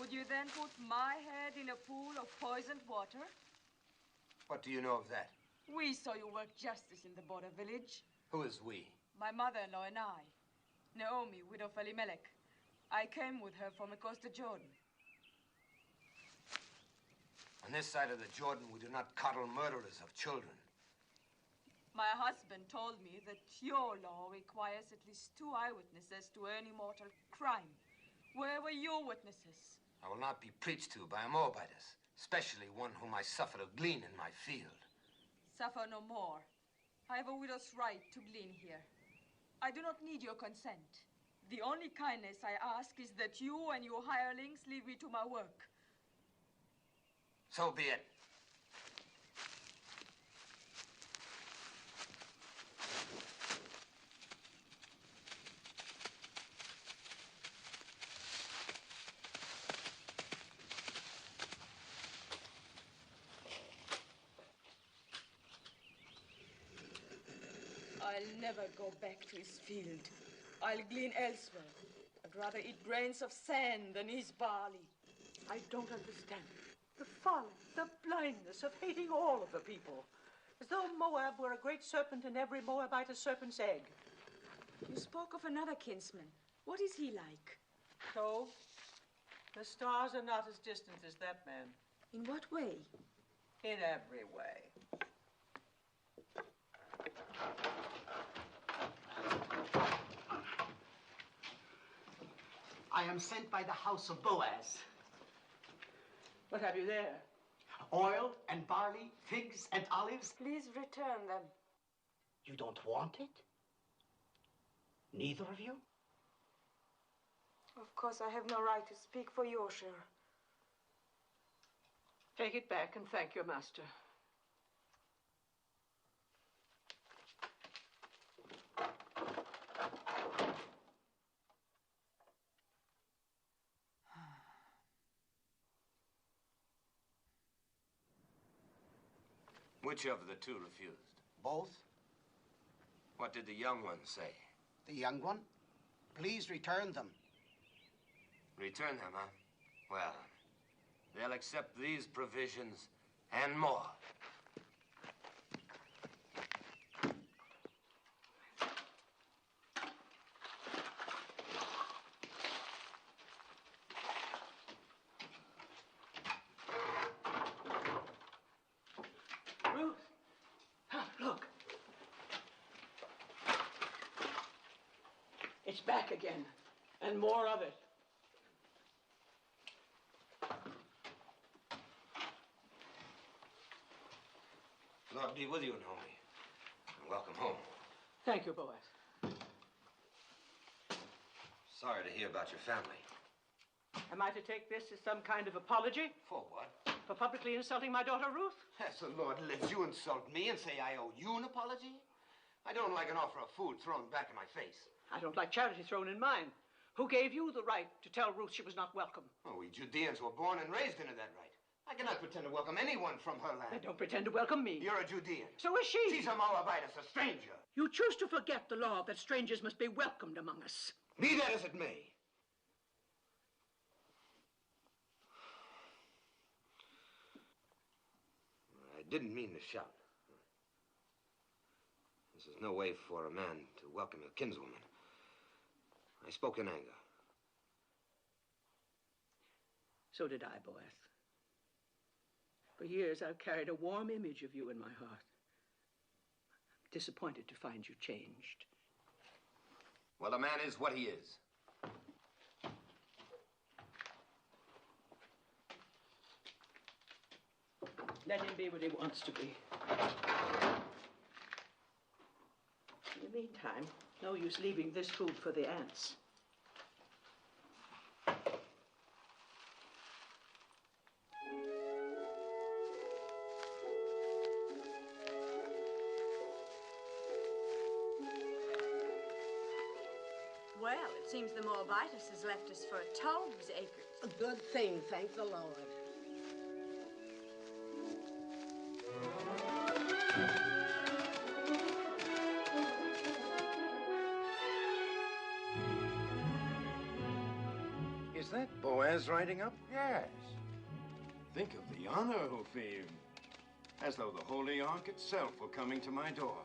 Would you then put my head in a pool of poisoned water? What do you know of that? We saw you work justice in the border village. Who is we? My mother-in-law and I. Naomi, widow of Elimelech. I came with her from across the Jordan. On this side of the Jordan, we do not coddle murderers of children. My husband told me that your law requires at least 2 eyewitnesses to any mortal crime. Where were your witnesses? I will not be preached to by a Moabitess, especially one whom I suffered to glean in my field. Suffer no more. I have a widow's right to glean here. I do not need your consent. The only kindness I ask is that you and your hirelings leave me to my work. So be it. I'll never go back to his field. I'll glean elsewhere. I'd rather eat grains of sand than his barley. I don't understand. The folly, the blindness of hating all of the people. As though Moab were a great serpent and every Moabite a serpent's egg. You spoke of another kinsman. What is he like? So, the stars are not as distant as that man. In what way? In every way. I am sent by the house of Boaz. What have you there? Oil and barley, figs and olives. Please return them. You don't want it? Neither of you? Of course, I have no right to speak for your share. Take it back and thank your master. Which of the two refused? Both. What did the young one say? The young one? Please return them. Return them, huh? Well, they'll accept these provisions and more. Ruth! Look. It's back again, and more of it. Lord be with you, Naomi. And welcome home. Thank you, Boaz. Sorry to hear about your family. Am I to take this as some kind of apology? For what? For publicly insulting my daughter, Ruth? As the Lord lives, you insult me and say I owe you an apology? I don't like an offer of food thrown back in my face. I don't like charity thrown in mine. Who gave you the right to tell Ruth she was not welcome? Oh, we Judeans were born and raised into that right. I cannot pretend to welcome anyone from her land. Then don't pretend to welcome me. You're a Judean. So is she. She's a Moabitess, a stranger. You choose to forget the law that strangers must be welcomed among us. Be that as it may. I didn't mean to shout. This is no way for a man to welcome a kinswoman. I spoke in anger. So did I, Boaz. For years, I've carried a warm image of you in my heart. I'm disappointed to find you changed. Well, a man is what he is. Let him be what he wants to be. In the meantime, no use leaving this food for the ants. Well, it seems the Moabitess has left us for 12 acres. A good thing, thank the Lord. Is that Boaz riding up? Yes. Think of the honor, Ophir. As though the Holy Ark itself were coming to my door.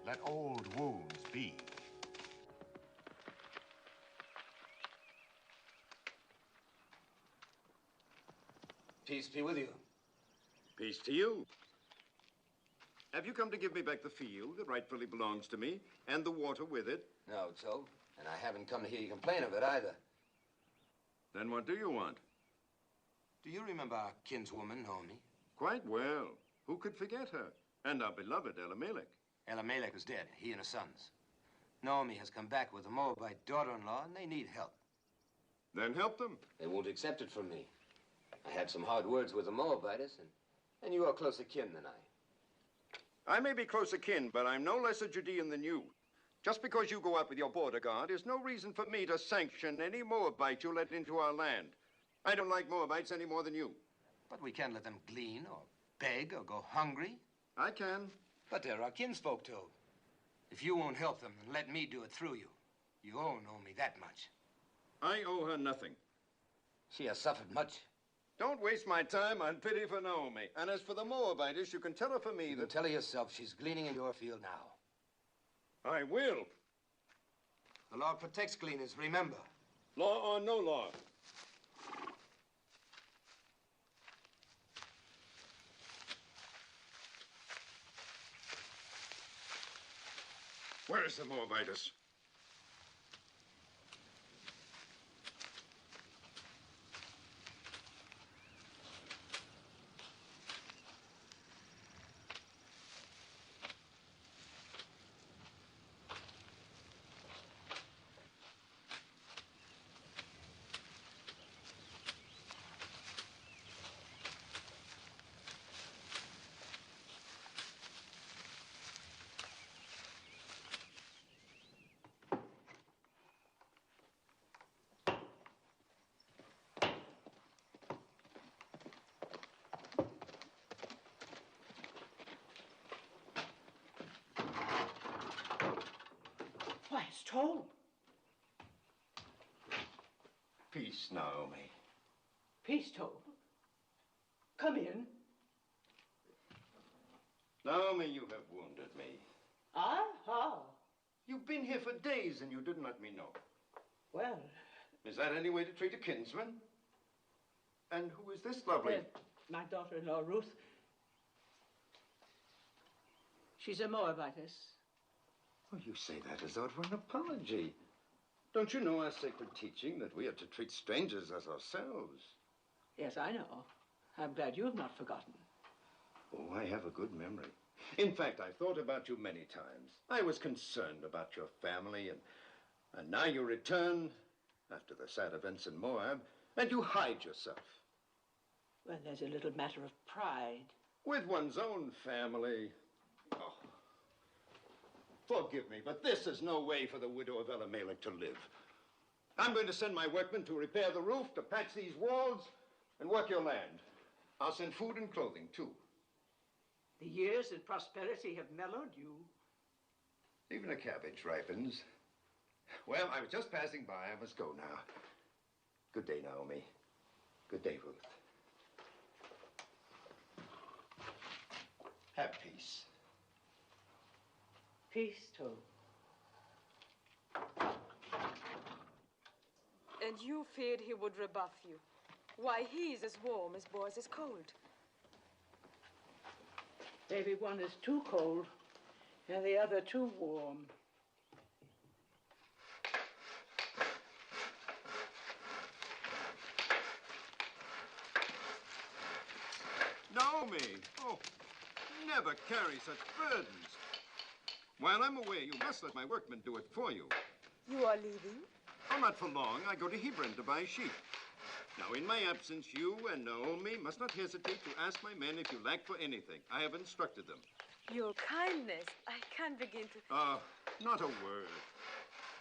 Let old wounds be. Peace be with you. Peace to you. Have you come to give me back the field that rightfully belongs to me, and the water with it? No, so. And I haven't come to hear you complain of it either. Then what do you want? Do you remember our kinswoman, Naomi? Quite well. Who could forget her? And our beloved Elimelech. Elimelech is dead, he and his sons. Naomi has come back with a Moabite daughter-in-law, and they need help. Then help them. They won't accept it from me. I had some hard words with the Moabites, and you are closer kin than I. I may be closer kin, but I'm no less a Judean than you. Just because you go out with your border guard is no reason for me to sanction any Moabite you let into our land. I don't like Moabites any more than you. But we can't let them glean or beg or go hungry. I can. But they're our kinsfolk, too. If you won't help them, then let me do it through you. You owe Naomi that much. I owe her nothing. She has suffered much. Don't waste my time on pity for Naomi. And as for the Moabitess, you can tell her for me You can tell her yourself she's gleaning in your field now. I will. The law protects gleaners, remember. Law or no law. Where is the Moabitess? Why, it's Tom. Peace, Naomi. Peace, Tom. Come in. Naomi, you have wounded me. How? You've been here for days and you didn't let me know. Well... Is that any way to treat a kinsman? And who is this lovely... my daughter-in-law, Ruth. She's a Moabitess. Oh, you say that as though it were an apology. Don't you know our sacred teaching that we are to treat strangers as ourselves? Yes, I know. I'm glad you have not forgotten. Oh, I have a good memory. In fact, I've thought about you many times. I was concerned about your family, and now you return after the sad events in Moab, and you hide yourself. Well, there's a little matter of pride. With one's own family. Oh. Forgive me, but this is no way for the widow of Elimelech to live. I'm going to send my workmen to repair the roof, to patch these walls, and work your land. I'll send food and clothing, too. The years of prosperity have mellowed you. Even a cabbage ripens. Well, I was just passing by. I must go now. Good day, Naomi. Good day, Ruth. Have peace. Peace, too. And you feared he would rebuff you. Why, he's as warm as boys is cold. Maybe one is too cold and the other too warm. Naomi! Oh, never carry such burdens. While I'm away, you must let my workmen do it for you. You are leaving? Oh, not for long. I go to Hebron to buy sheep. Now, in my absence, you and Naomi must not hesitate to ask my men if you lack for anything. I have instructed them. Your kindness. I can't begin to... Not a word.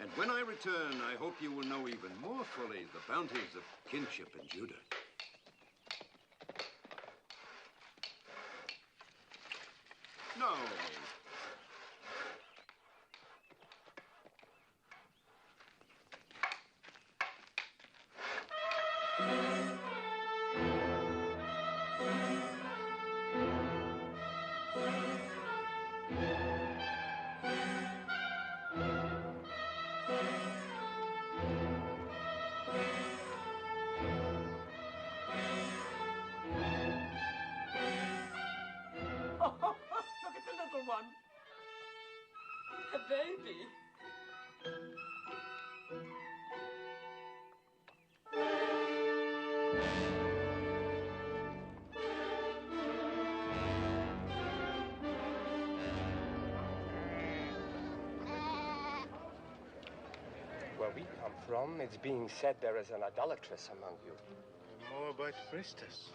And when I return, I hope you will know even more fully the bounties of kinship in Judah. Naomi. Where we come from, it's being said there is an idolatress among you. A Moabite priestess.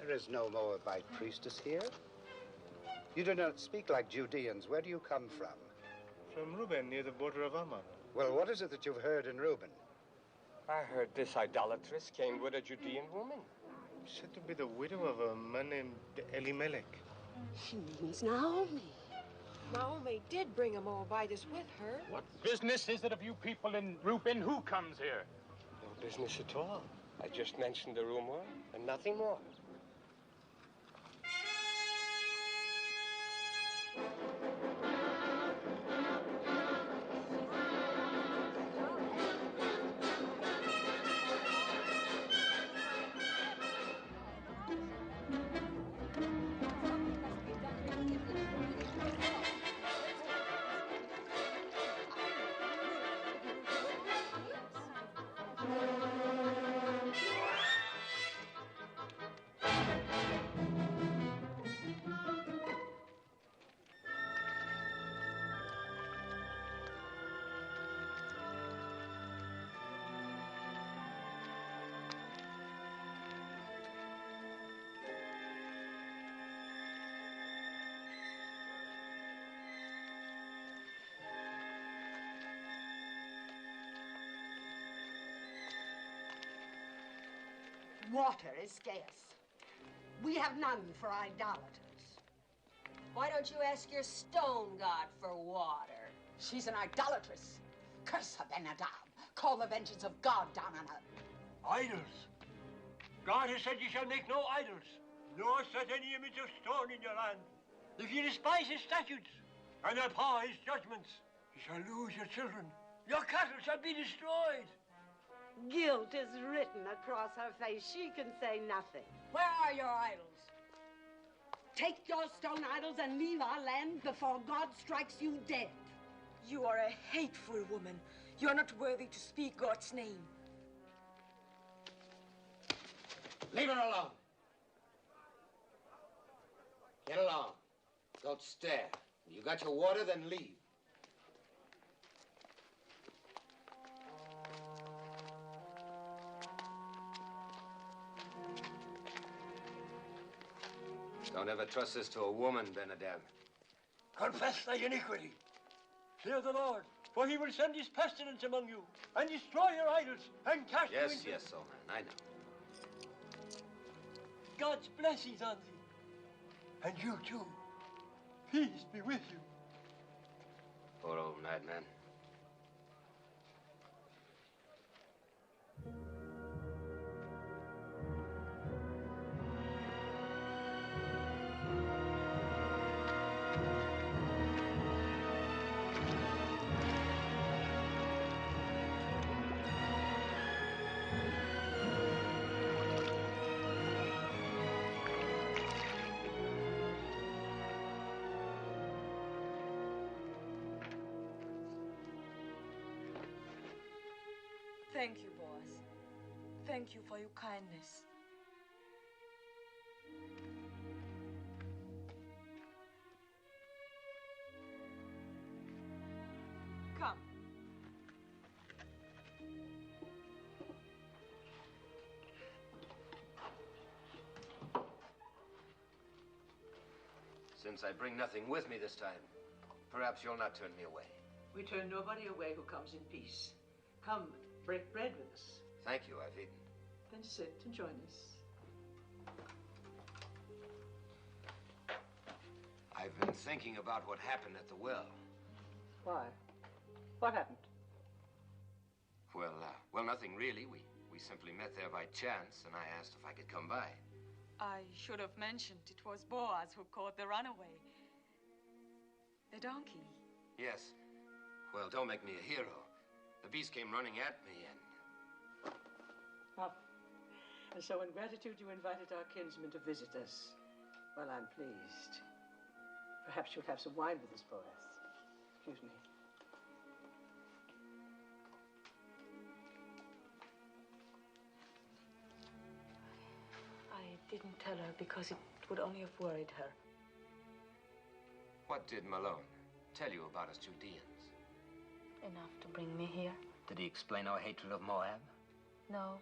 There is no Moabite priestess here. You do not speak like Judeans. Where do you come from? From Reuben, near the border of Ammon. Well, what is it that you've heard in Reuben? I heard this idolatress came with a Judean woman. Said to be the widow of a man named Elimelech. She means Naomi. Naomi did bring a Moabitess with her. What business is it of you people in Reuben? Who comes here? No business at all. I just mentioned the rumor and nothing more. Water is scarce. We have none for idolaters. Why don't you ask your stone god for water? She's an idolatress. Curse her, Ben-Hadad. Call the vengeance of God down on her. Idols. God has said you shall make no idols, nor set any image of stone in your land. If you despise his statutes and abhor his judgments, you shall lose your children. Your cattle shall be destroyed. Guilt is written across her face. She can say nothing. Where are your idols? Take your stone idols and leave our land before God strikes you dead. You are a hateful woman. You are not worthy to speak God's name. Leave her alone. Get along. Don't stare. You got your water, then leave. Don't ever trust this to a woman, Ben-Hadad. Confess thy iniquity. Fear the Lord, for he will send his pestilence among you and destroy your idols and cast you into... Yes, old man, I know. God's blessings on thee. And you too. Peace be with you. Poor old madman. Thank you, boss. Thank you for your kindness. Come. Since I bring nothing with me this time, perhaps you'll not turn me away. We turn nobody away who comes in peace. Come, break bread with us. Thank you, I've eaten. Then sit and join us. I've been thinking about what happened at the well. Why? What happened? Well, nothing really. We simply met there by chance, and I asked if I could come by. I should have mentioned it was Boaz who caught the runaway. The donkey. Yes. Well, don't make me a hero. The beast came running at me and... Oh. And so in gratitude you invited our kinsman to visit us. Well, I'm pleased. Perhaps you'll have some wine with us, Boaz. Excuse me. didn't tell her because it would only have worried her. What did Malone tell you about us Judeans? Enough to bring me here. Did he explain our hatred of Moab? No.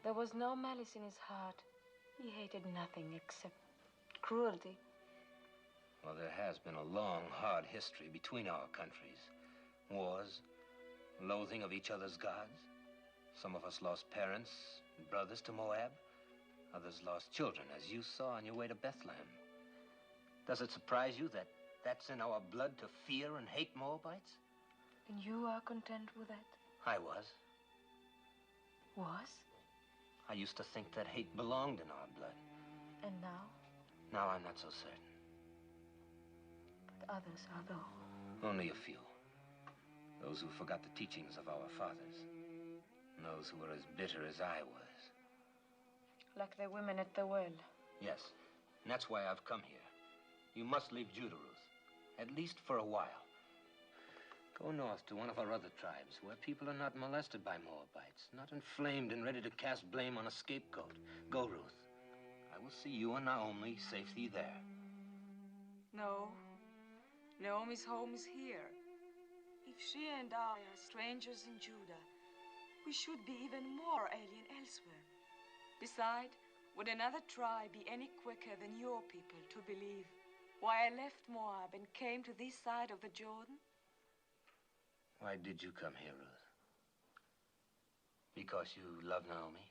There was no malice in his heart. He hated nothing except cruelty. Well, there has been a long, hard history between our countries. Wars, loathing of each other's gods. Some of us lost parents and brothers to Moab. Others lost children, as you saw on your way to Bethlehem. Does it surprise you that that's in our blood to fear and hate Moabites? And you are content with that? I was. Was? I used to think that hate belonged in our blood. And now? Now I'm not so certain. But others are, though. Only a few. Those who forgot the teachings of our fathers. And those who were as bitter as I was. Like the women at the well. Yes, and that's why I've come here. You must leave Judah, Ruth. At least for a while. Go north to one of our other tribes, where people are not molested by Moabites, not inflamed and ready to cast blame on a scapegoat. Go, Ruth. I will see you and Naomi safely there. No. Naomi's home is here. If she and I are strangers in Judah, we should be even more alien elsewhere. Besides, would another tribe be any quicker than your people to believe why I left Moab and came to this side of the Jordan? Why did you come here, Ruth? Because you love Naomi?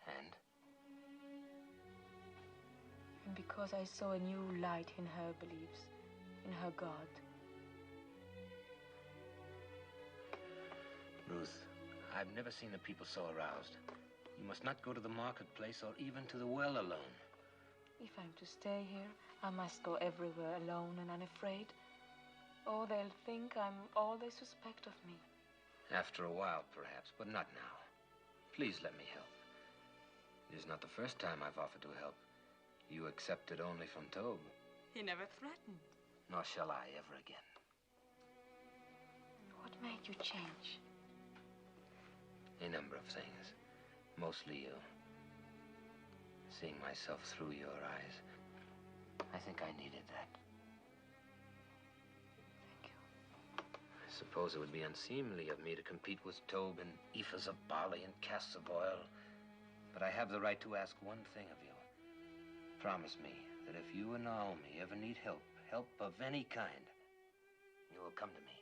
And? And because I saw a new light in her beliefs, in her God. Ruth, I've never seen the people so aroused. You must not go to the marketplace or even to the well alone. If I'm to stay here, I must go everywhere alone and unafraid. Or they'll think I'm all they suspect of me. After a while, perhaps, but not now. Please let me help. It is not the first time I've offered to help. You accepted only from Tob. He never threatened. Nor shall I ever again. What made you change? A number of things. Mostly you. Seeing myself through your eyes. I think I needed that. Thank you. I suppose it would be unseemly of me to compete with Tob in ephahs of barley and casks of oil. But I have the right to ask one thing of you. Promise me that if you and Naomi ever need help of any kind, you will come to me.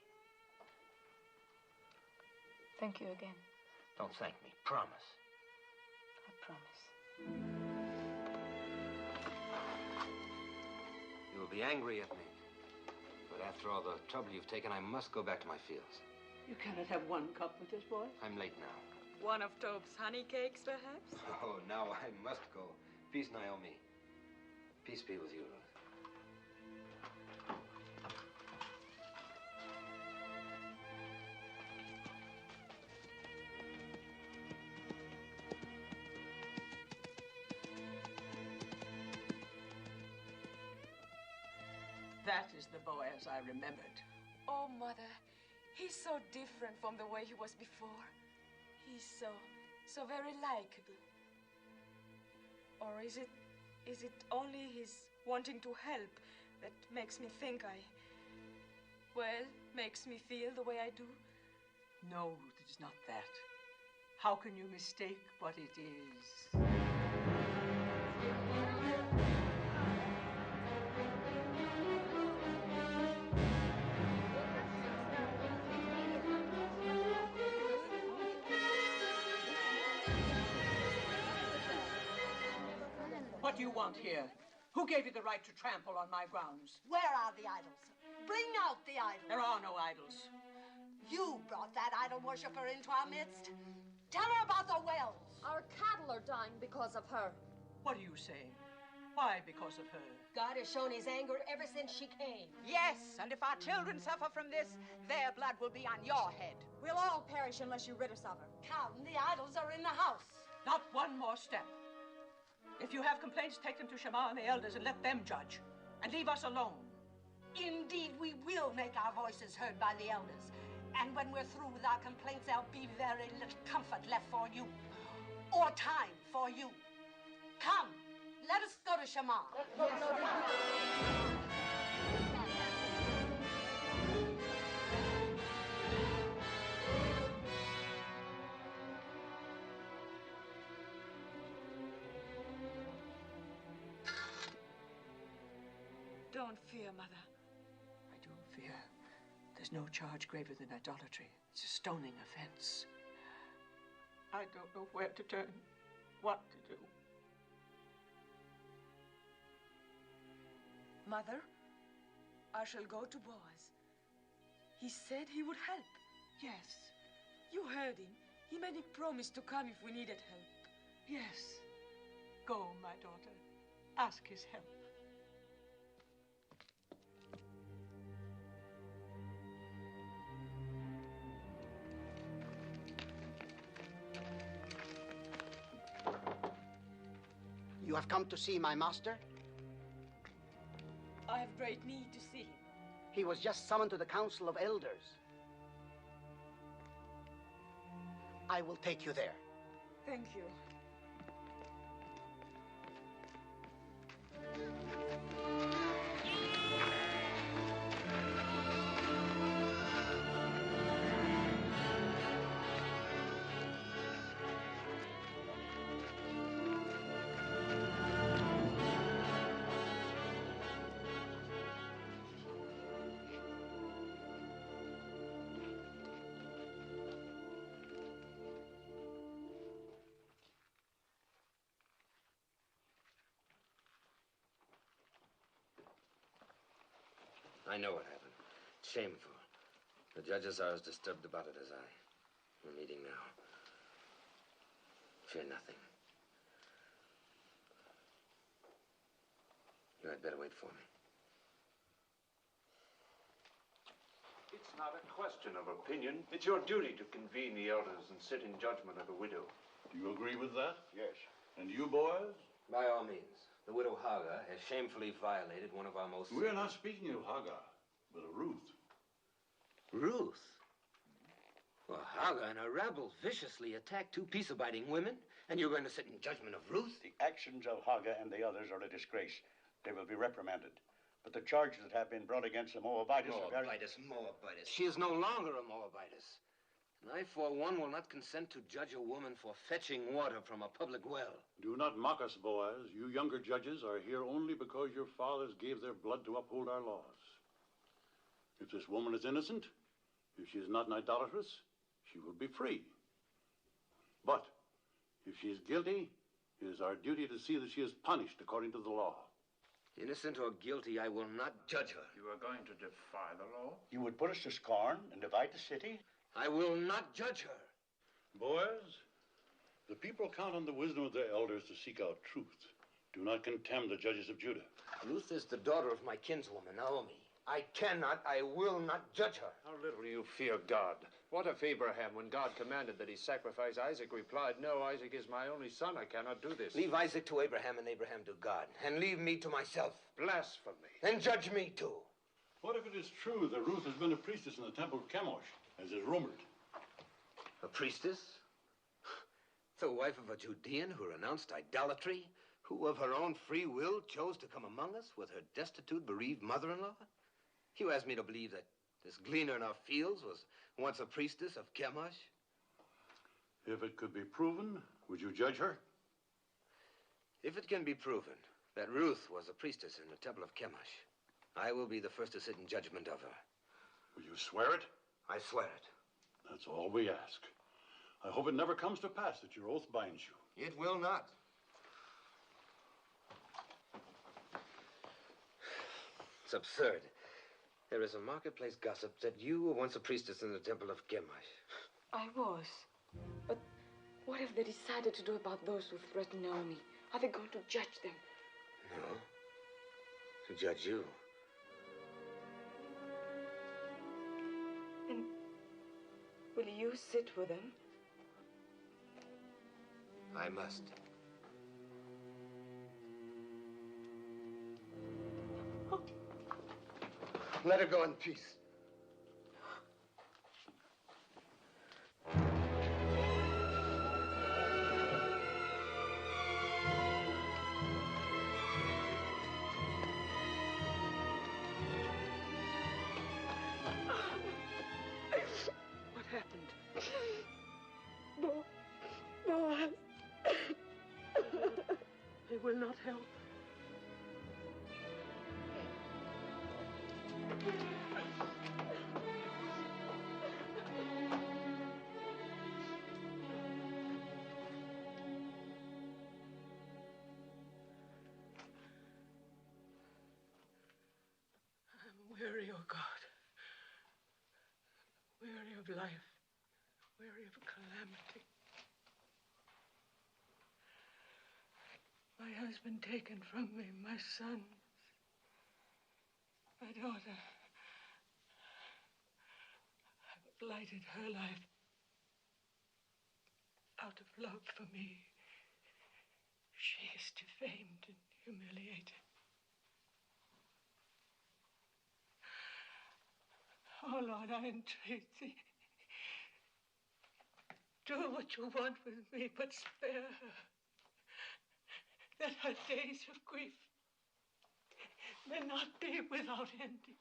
Thank you again. Don't thank me. Promise. I promise. You will be angry at me. But after all the trouble you've taken, I must go back to my fields. You cannot have one cup with this boy. I'm late now. One of Tob's honey cakes, perhaps? Oh, now I must go. Peace, Naomi. Peace be with you, Ruth. That is the Boaz I remembered. Oh, Mother, he's so different from the way he was before. He's so very likable. Or is it only his wanting to help that makes me think makes me feel the way I do? No, Ruth, it is not that. How can you mistake what it is? What do you want here? Who gave you the right to trample on my grounds? Where are the idols? Bring out the idols. There are no idols. You brought that idol worshiper into our midst. Tell her about the wells. Our cattle are dying because of her. What are you saying? Why because of her? God has shown his anger ever since she came. Yes, and if our children suffer from this, their blood will be on your head. We'll all perish unless you rid us of her. Come, the idols are in the house. Not one more step. If you have complaints, take them to Shema and the elders and let them judge. And leave us alone. Indeed, we will make our voices heard by the elders. And when we're through with our complaints, there'll be very little comfort left for you. Or time for you. Come, let us go to Shaman. Don't fear, Mother. I don't fear. There's no charge greater than idolatry. It's a stoning offense. I don't know where to turn, what to do. Mother, I shall go to Boaz. He said he would help. Yes. You heard him. He made me promise to come if we needed help. Yes. Go, my daughter. Ask his help. You have come to see my master? I have great need to see him. He was just summoned to the Council of Elders. I will take you there. Thank you. I know what happened. It's shameful. The judges are as disturbed about it as I. We're meeting now. Fear nothing. You had better wait for me. It's not a question of opinion. It's your duty to convene the elders and sit in judgment of the widow. Do you agree with that? Yes. And you, boys? By all means. The widow Hagar has shamefully violated one of our most... We're not speaking of Hagar, but of Ruth. Ruth? Well, Hagar and her rabble viciously attacked two peace-abiding women, and you're going to sit in judgment of Ruth? The actions of Hagar and the others are a disgrace. They will be reprimanded. But the charges that have been brought against the Moabites are very... Moabites. She is no longer a Moabitess. And I, for one, will not consent to judge a woman for fetching water from a public well. Do not mock us, Boaz. You younger judges are here only because your fathers gave their blood to uphold our laws. If this woman is innocent, if she is not an idolatress, she will be free. But if she is guilty, it is our duty to see that she is punished according to the law. Innocent or guilty, I will not judge her. You are going to defy the law? You would put us to scorn and divide the city? I will not judge her. Boaz, the people count on the wisdom of their elders to seek out truth. Do not contemn the judges of Judah. Ruth is the daughter of my kinswoman, Naomi. I will not judge her. How little you fear God. What if Abraham, when God commanded that he sacrifice Isaac, replied, "No, Isaac is my only son. I cannot do this." Leave Isaac to Abraham and Abraham to God. And leave me to myself. Blasphemy. And judge me too. What if it is true that Ruth has been a priestess in the temple of Chemosh, as is rumored? A priestess? The wife of a Judean who renounced idolatry? Who of her own free will chose to come among us with her destitute, bereaved mother-in-law? You asked me to believe that this gleaner in our fields was once a priestess of Chemosh? If it could be proven, would you judge her? If it can be proven that Ruth was a priestess in the temple of Chemosh, I will be the first to sit in judgment of her. Will you swear it? I swear it. That's all we ask. I hope it never comes to pass that your oath binds you. It will not. It's absurd. There is a marketplace gossip that you were once a priestess in the temple of Chemosh. I was. But what have they decided to do about those who threaten Naomi? Are they going to judge them? No. To judge you. And will you sit with them? I must. Let her go in peace. not help. I'm weary, oh God. Weary of life. Weary of calamity. My husband taken from me, my sons, my daughter. I've blighted her life out of love for me. She is defamed and humiliated. Oh, Lord, I entreat thee. Do what you want with me, but spare her. That her days of grief may not be without ending.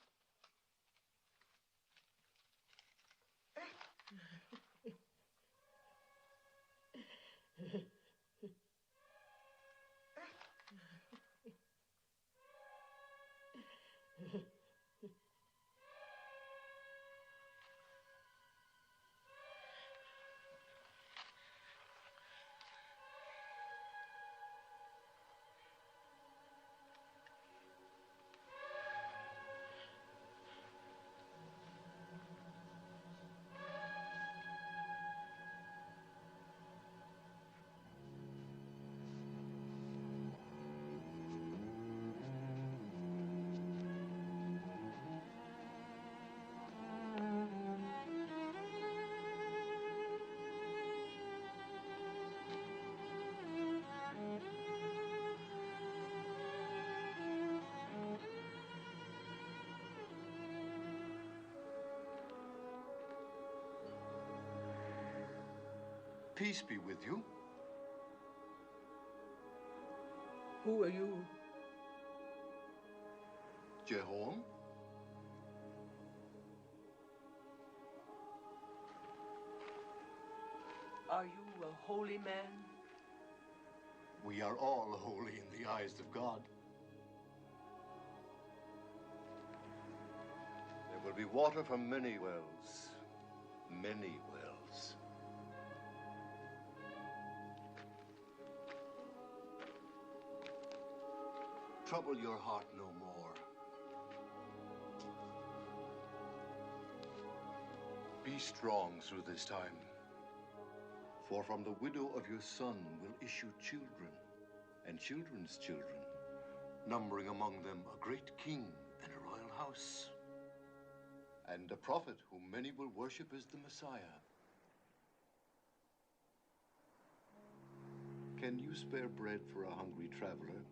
Peace be with you. Who are you? Jehoram? Are you a holy man? We are all holy in the eyes of God. There will be water from many wells. Many wells. Trouble your heart no more. Be strong through this time. For from the widow of your son will issue children, and children's children, numbering among them a great king and a royal house, and a prophet whom many will worship as the Messiah. Can you spare bread for a hungry traveler?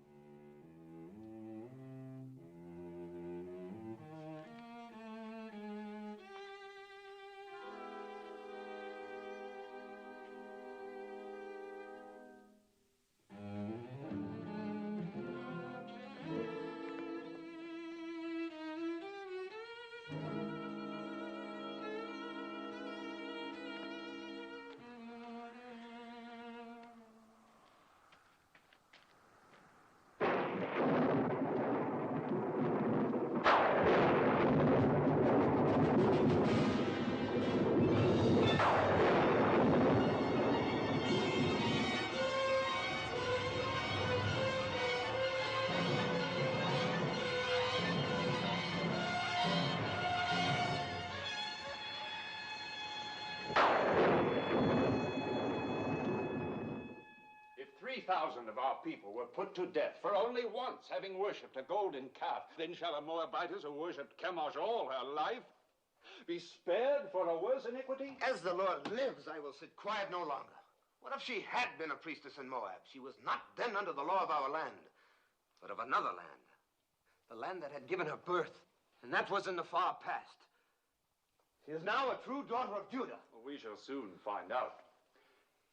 If 3,000 of our people were put to death for only once having worshipped a golden calf, then shall a Moabitess who worshipped Chemosh all her life be spared for a worse iniquity? As the Lord lives, I will sit quiet no longer. What if she had been a priestess in Moab? She was not then under the law of our land, but of another land. The land that had given her birth, and that was in the far past. She is now a true daughter of Judah. Well, we shall soon find out.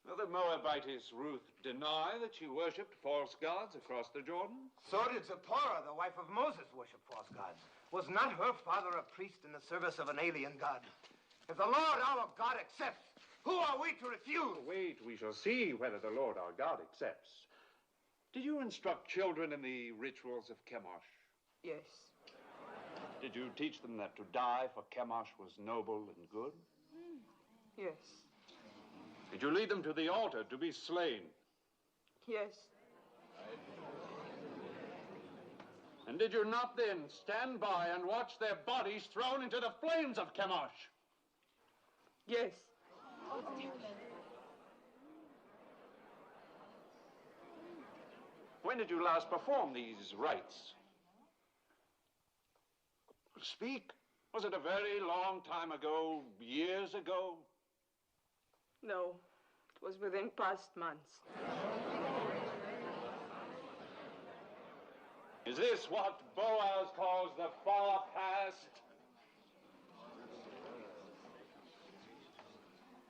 Will the Moabitess Ruth deny that she worshipped false gods across the Jordan? So did Zipporah, the wife of Moses, worship false gods. Was not her father a priest in the service of an alien god? If the Lord our God accepts, who are we to refuse? Wait, we shall see whether the Lord our God accepts. Did you instruct children in the rituals of Chemosh? Yes. Did you teach them that to die for Chemosh was noble and good? Yes. Did you lead them to the altar to be slain? Yes. And did you not then stand by and watch their bodies thrown into the flames of Chemosh? Yes. When did you last perform these rites? Speak. Was it a very long time ago, years ago? No, it was within past months. Is this what Boaz calls the far past?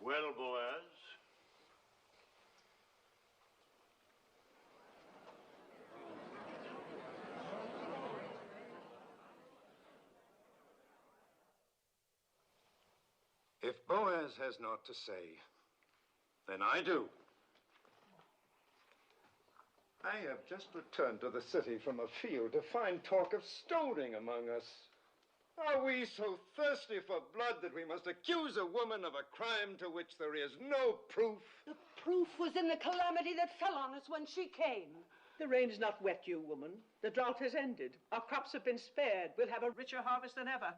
Well, Boaz, if Boaz has naught to say, then I do. I have just returned to the city from a field to find talk of stoning among us. Are we so thirsty for blood that we must accuse a woman of a crime to which there is no proof? The proof was in the calamity that fell on us when she came. The rain's not wet you, woman. The drought has ended. Our crops have been spared. We'll have a richer harvest than ever.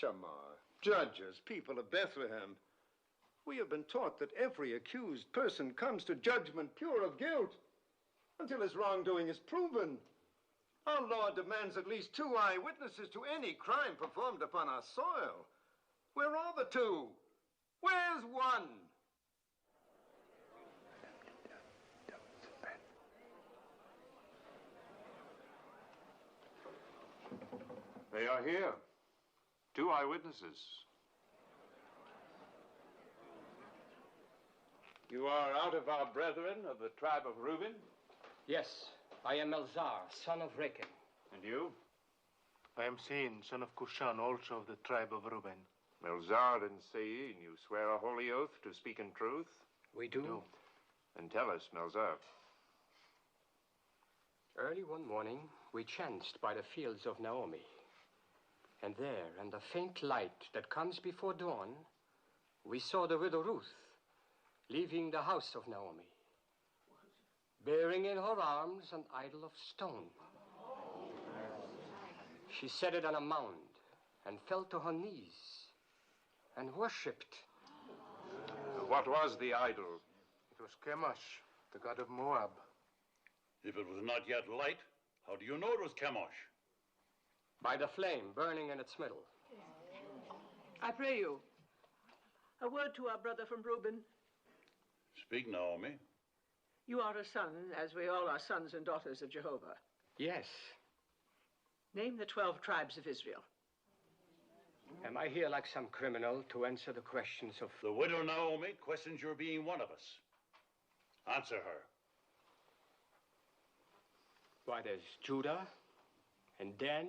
Shamar, judges, people of Bethlehem, we have been taught that every accused person comes to judgment pure of guilt until his wrongdoing is proven. Our law demands at least 2 eyewitnesses to any crime performed upon our soil. Where are the 2? Where's 1? They are here. 2 eyewitnesses. You are out of our brethren of the tribe of Reuben? Yes, I am Elzar, son of Rechel. And you? I am Sein, son of Cushan, also of the tribe of Reuben. Elzar and Sein, you swear a holy oath to speak in truth? We do. Then tell us, Melzar. Early one morning, we chanced by the fields of Naomi. And there, in the faint light that comes before dawn, we saw the widow Ruth leaving the house of Naomi, bearing in her arms an idol of stone. She set it on a mound and fell to her knees and worshipped. What was the idol? It was Chemosh, the god of Moab. if it was not yet light, how do you know it was Chemosh? By the flame burning in its middle. I pray you, a word to our brother from Reuben. Speak, Naomi. You are a son, as we all are sons and daughters of Jehovah. Yes. Name the 12 tribes of Israel. Am I here like some criminal to answer the questions of... The widow Naomi questions your being one of us. Answer her. Why, there's Judah, and Dan,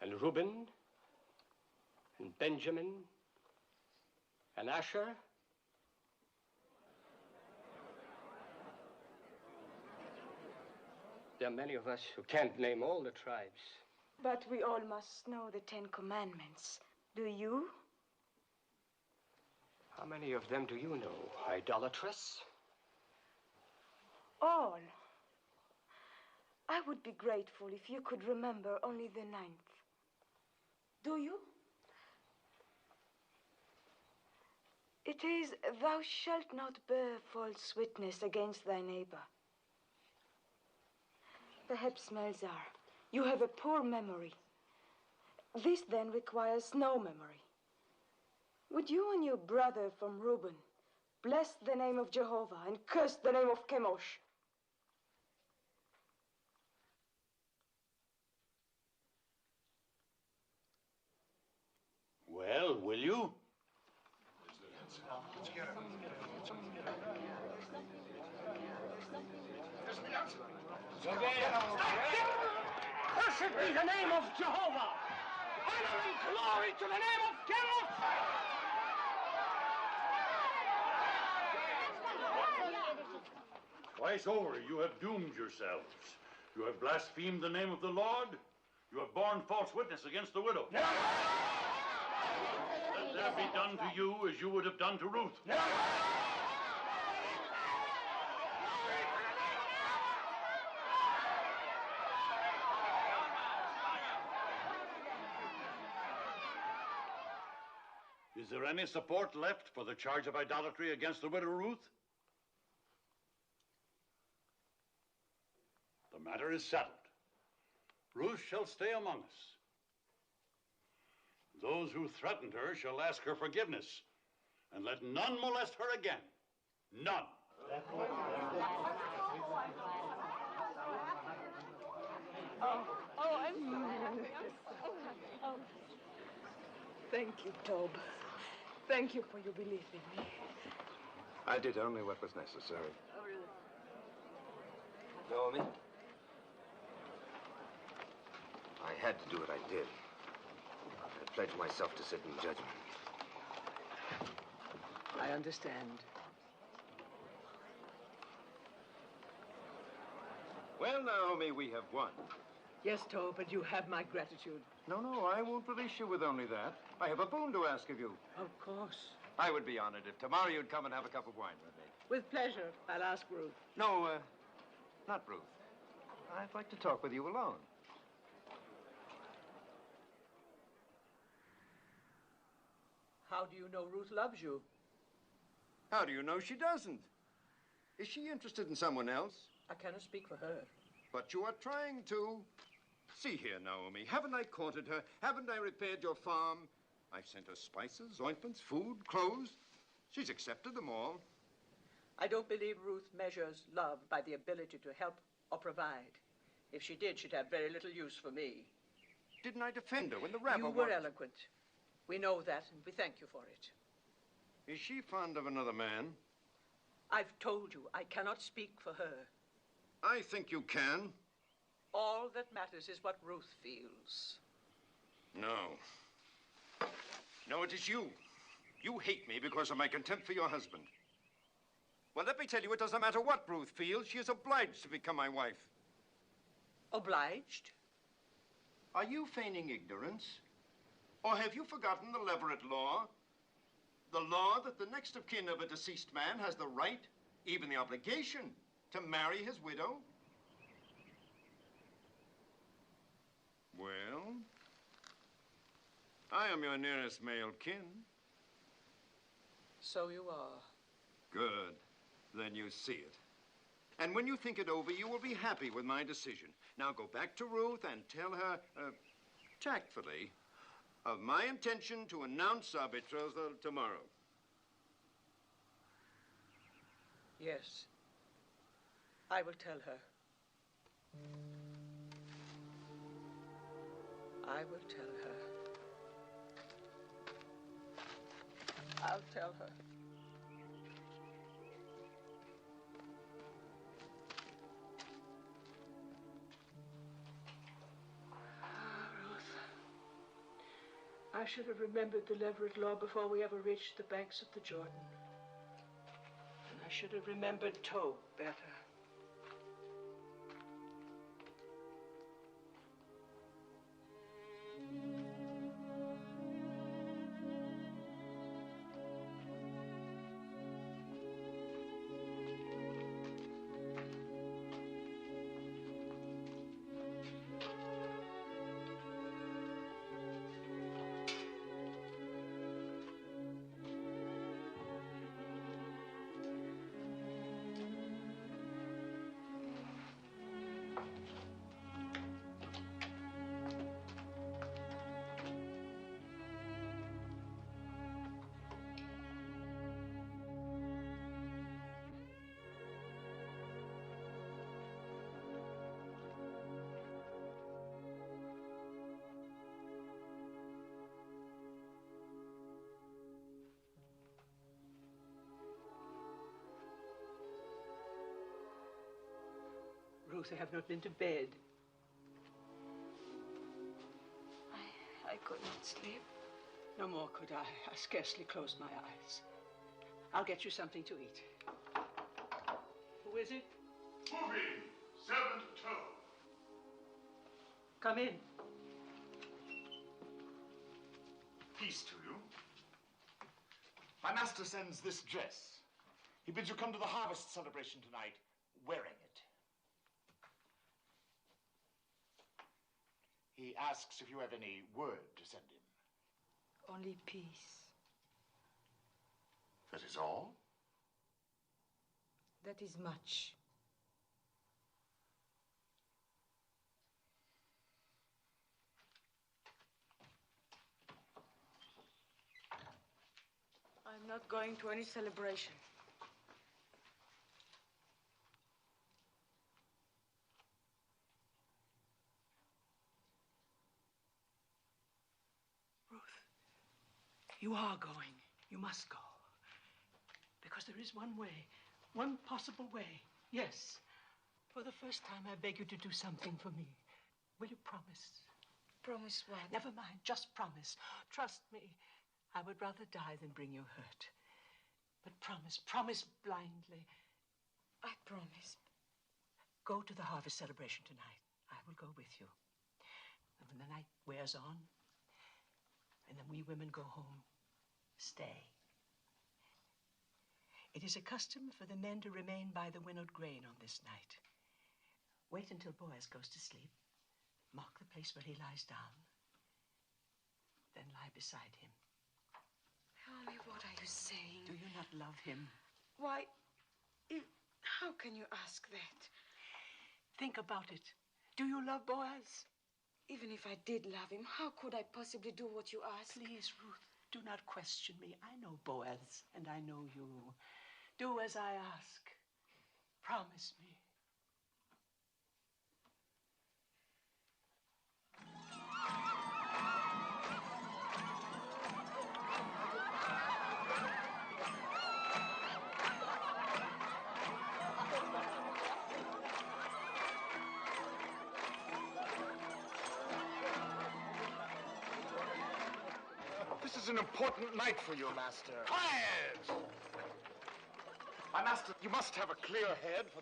and Reuben, and Benjamin, and Asher. There are many of us who can't name all the tribes. But we all must know the 10 Commandments. Do you? How many of them do you know? Idolatrous? All. I would be grateful if you could remember only the 9th. Do you? It is, thou shalt not bear false witness against thy neighbor. Perhaps, Melzar, you have a poor memory. This then requires no memory. Would you and your brother from Reuben bless the name of Jehovah and curse the name of Chemosh? Well, will you? Blessed be the name of Jehovah! Honor and glory to the name of Chemosh! Why Twice over you have doomed yourselves. You have blasphemed the name of the Lord. You have borne false witness against the widow. Let there be done to you as you would have done to Ruth. Is there any support left for the charge of idolatry against the widow Ruth? The matter is settled. Ruth shall stay among us. Those who threatened her shall ask her forgiveness, and let none molest her again. None. I'm sorry. Thank you, Tob. Thank you for your belief in me. I did only what was necessary. Oh, really? Naomi? I had to do what I did. I pledged myself to sit in judgment. I understand. Well, Naomi, we have won. Yes, Tob, but you have my gratitude. No, I won't release you with only that. I have a boon to ask of you. Of course. I would be honored if tomorrow you'd come and have a cup of wine with me. With pleasure. I'll ask Ruth. No, not Ruth. I'd like to talk with you alone. How do you know Ruth loves you? How do you know she doesn't? Is she interested in someone else? I cannot speak for her. But you are trying to. See here, Naomi, haven't I courted her? Haven't I repaired your farm? I've sent her spices, ointments, food, clothes. She's accepted them all. I don't believe Ruth measures love by the ability to help or provide. If she did, she'd have very little use for me. Didn't I defend her when the rabble... You were eloquent. We know that, and we thank you for it. Is she fond of another man? I've told you, I cannot speak for her. I think you can. All that matters is what Ruth feels. No. No, it is you. You hate me because of my contempt for your husband. Well, let me tell you, it doesn't matter what Ruth feels. She is obliged to become my wife. Obliged? Are you feigning ignorance? Or have you forgotten the Leverett law? The law that the next of kin of a deceased man has the right, even the obligation, to marry his widow? Well, I am your nearest male kin. So you are. Good. Then you see it. And when you think it over, you will be happy with my decision. Now go back to Ruth and tell her, tactfully, of my intention to announce our betrothal tomorrow. Yes. I will tell her. I will tell her. I'll tell her. I should have remembered the Leverett law before we ever reached the banks of the Jordan. And I should have remembered Tob better. Ruth, I have not been to bed. I could not sleep. No more could I. I scarcely closed my eyes. I'll get you something to eat. Who is it? Moving, seventh toe. Come in. Peace to you. My master sends this dress. He bids you come to the harvest celebration tonight wearing it. He asks if you have any word to send him. Only peace. That is all? That is much. I'm not going to any celebration. Ruth, you are going. You must go. Because there is one way, one possible way. Yes. For the first time, I beg you to do something for me. Will you promise? Promise what? Never mind. Just promise. Trust me. I would rather die than bring you hurt. But promise. Promise blindly. I promise. Go to the harvest celebration tonight. I will go with you. And when the night wears on, and then we women go home, stay. It is a custom for the men to remain by the winnowed grain on this night. Wait until Boaz goes to sleep. Mark the place where he lies down. Then lie beside him. Tell me, what are you saying? Do you not love him? Why, how can you ask that? Think about it. Do you love Boaz? Even if I did love him, how could I possibly do what you ask? Please, Ruth, do not question me. I know Boaz, and I know you. Do as I ask. Promise me. This is an important night for you, Master. Quiet! My master, you must have a clear head for...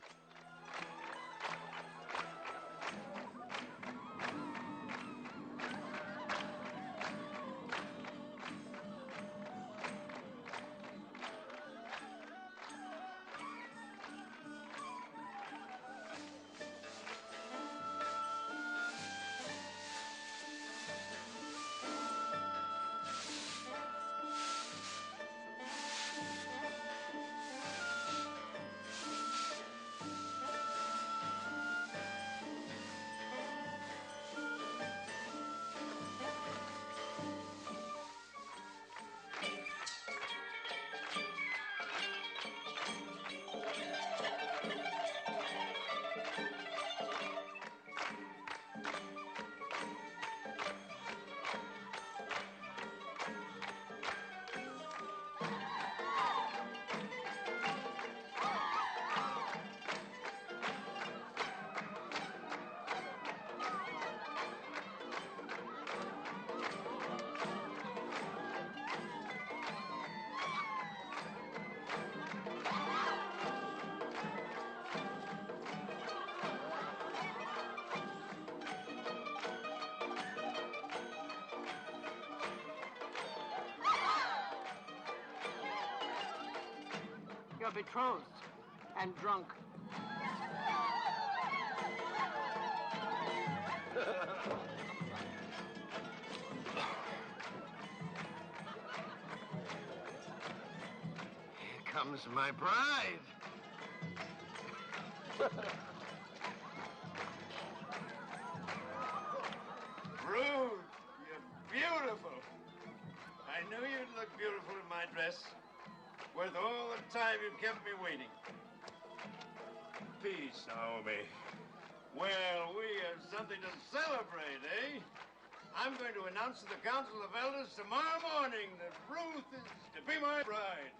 You're betrothed and drunk. Here comes my bride. Ruth, you're beautiful. I knew you'd look beautiful in my dress. Worth all the time you've kept me waiting. Peace, Naomi. Well, we have something to celebrate, eh? I'm going to announce to the Council of Elders tomorrow morning that Ruth is to be my bride.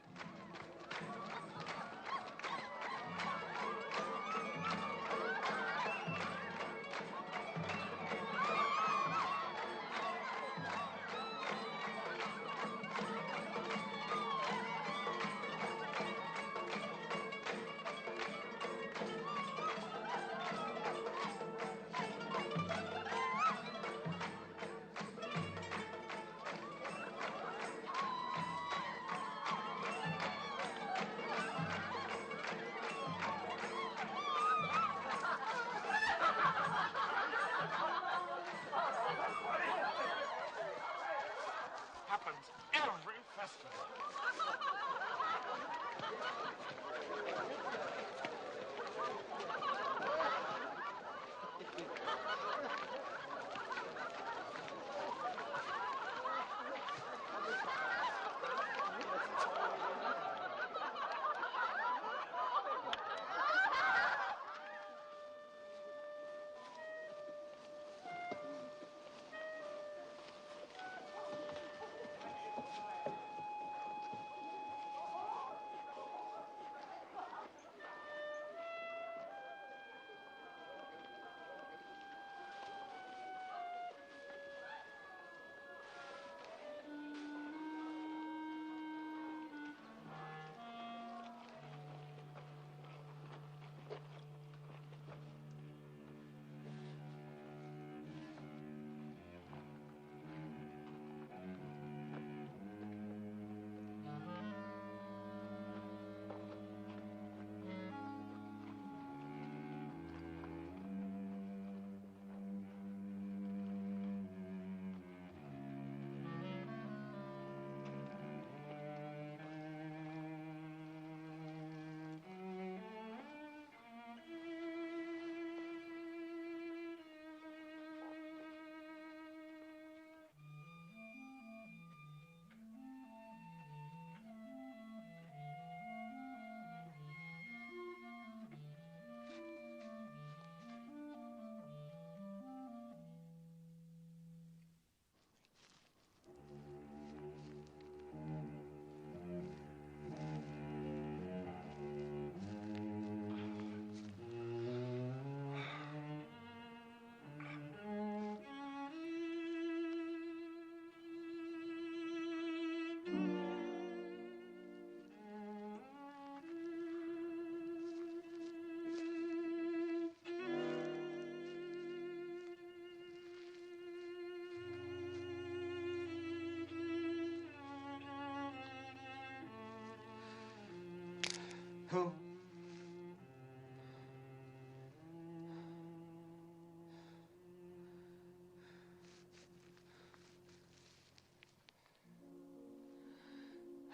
Who?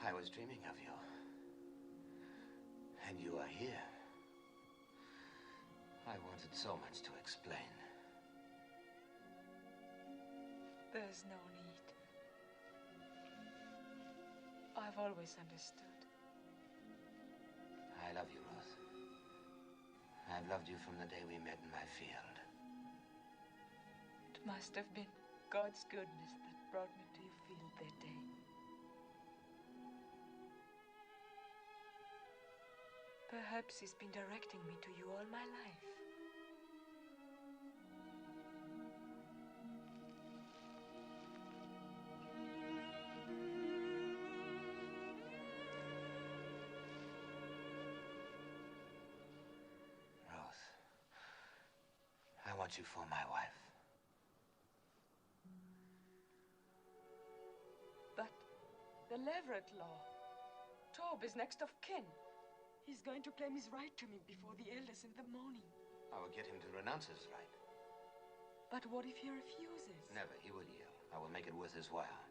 I was dreaming of you. And you are here. I wanted so much to explain. There's no need. I've always understood. I love you, Ruth. I've loved you from the day we met in my field. It must have been God's goodness that brought me to your field that day. Perhaps He's been directing me to you all my life. I want you for my wife. But the Leverett law. Tob is next of kin. He's going to claim his right to me before the elders in the morning. I will get him to renounce his right. But what if he refuses? Never. He will yield. I will make it worth his while.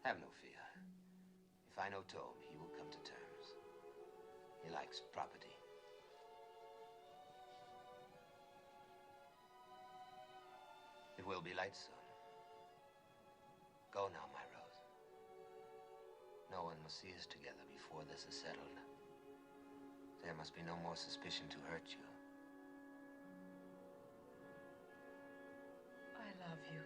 Have no fear. If I know Tob, he will come to terms. He likes property. It will be light soon. Go now, my Rose. No one must see us together before this is settled. There must be no more suspicion to hurt you. I love you.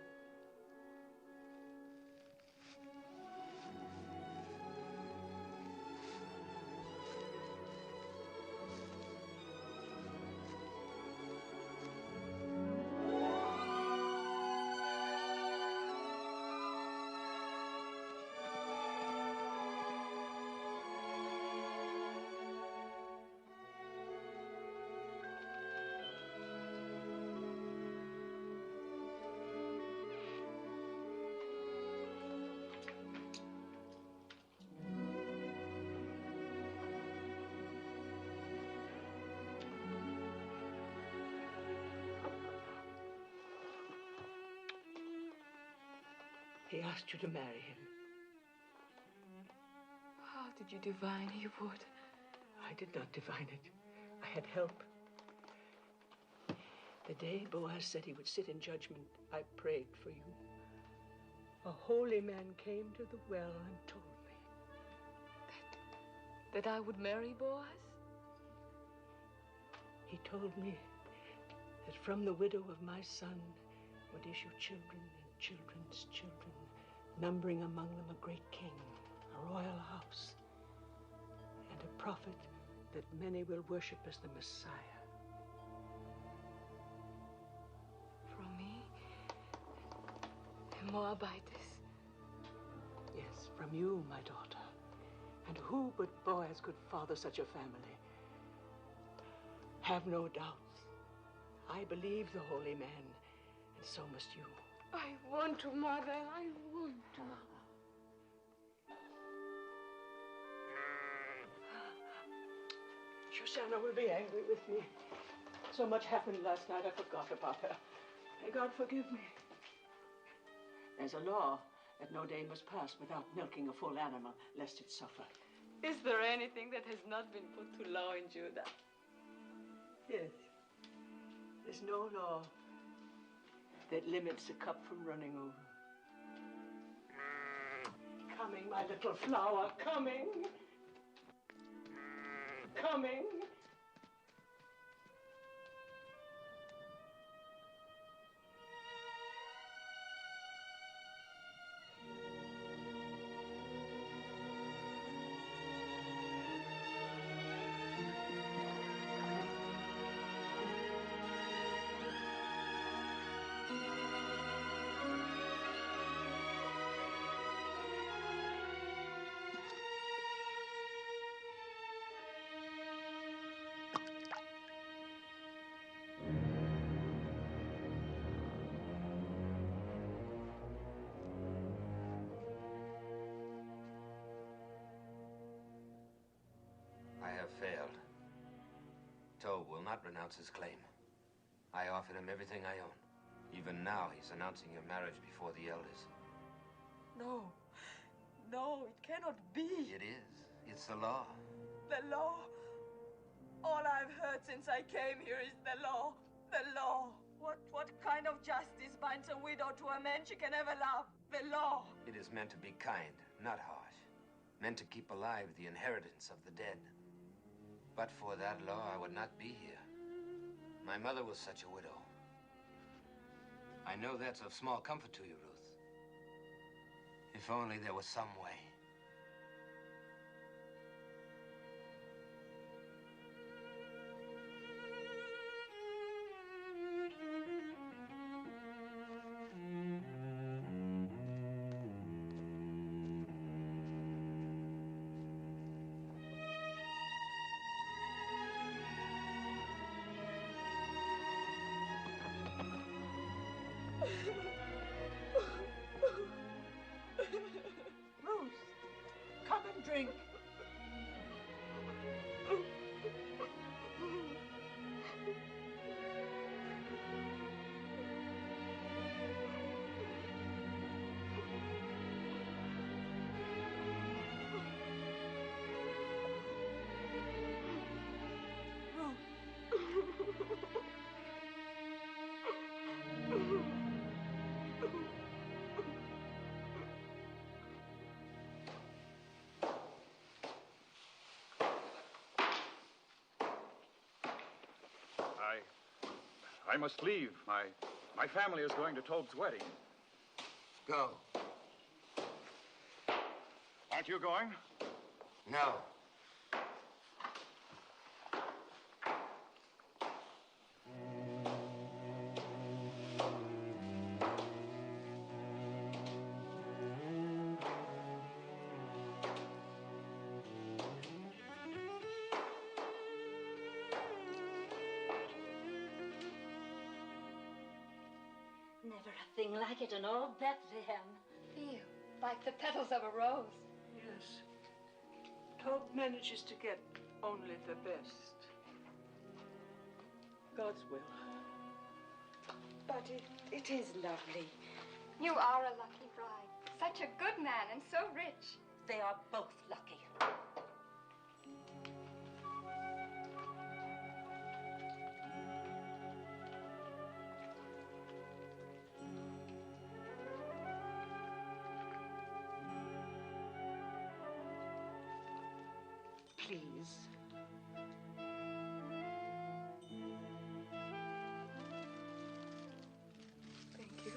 He asked you to marry him. How? Did you divine he would? I did not divine it. I had help. The day Boaz said he would sit in judgment, I prayed for you. A holy man came to the well and told me. That I would marry Boaz? He told me that from the widow of my son would issue children and children's children, numbering among them a great king, a royal house, and a prophet that many will worship as the Messiah. From me? A Moabitess? Yes, from you, my daughter. And who but Boaz could father such a family? Have no doubts. I believe the holy man, and so must you. I want to, Mother. I want to. Shoshana will be angry with me. So much happened last night, I forgot about her. May God forgive me. There's a law that no day must pass without milking a full animal, lest it suffer. Is there anything that has not been put to law in Judah? Yes. There's no law that limits a cup from running over. Coming, my little flower, coming. Coming. I have failed. Tob will not renounce his claim. I offered him everything I own. Even now, he's announcing your marriage before the elders. No. No, it cannot be. It is. It's the law. The law. All I've heard since I came here is the law. The law. What kind of justice binds a widow to a man she can never love? The law. It is meant to be kind, not harsh. Meant to keep alive the inheritance of the dead. But for that law, I would not be here. My mother was such a widow. I know that's of small comfort to you, Ruth. If only there was some way. Ruth, come and drink. I must leave. My family is going to Tob's wedding. Go. Aren't you going? No. Never a thing like it in all Bethlehem. Feel like the petals of a rose. Yes. Tob manages to get only the best. God's will. But it is lovely. You are a lucky bride. Such a good man and so rich. They are both lucky. please. Thank you.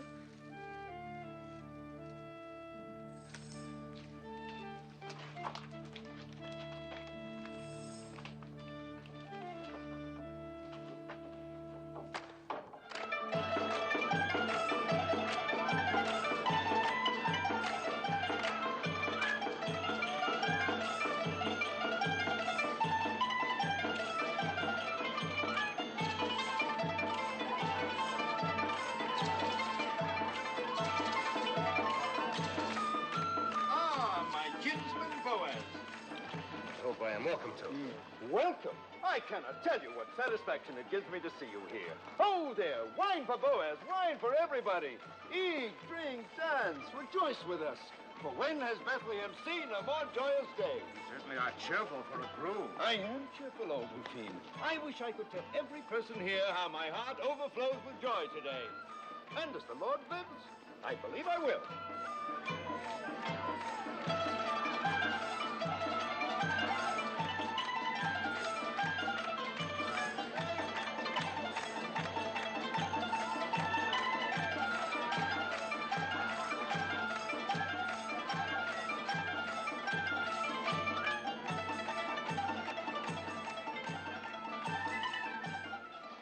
Ah, my kinsman Boaz. I hope I am welcome to. Welcome. I cannot tell you what satisfaction it gives me to see you here. Oh, there, wine for Boaz, wine for everybody. Eat, drink, dance, rejoice with us. For when has Bethlehem seen a more joyous day? You certainly are cheerful for a groom. I am cheerful, old Rufine. I wish I could tell every person here how my heart overflows with joy today. And as the Lord lives, I believe I will.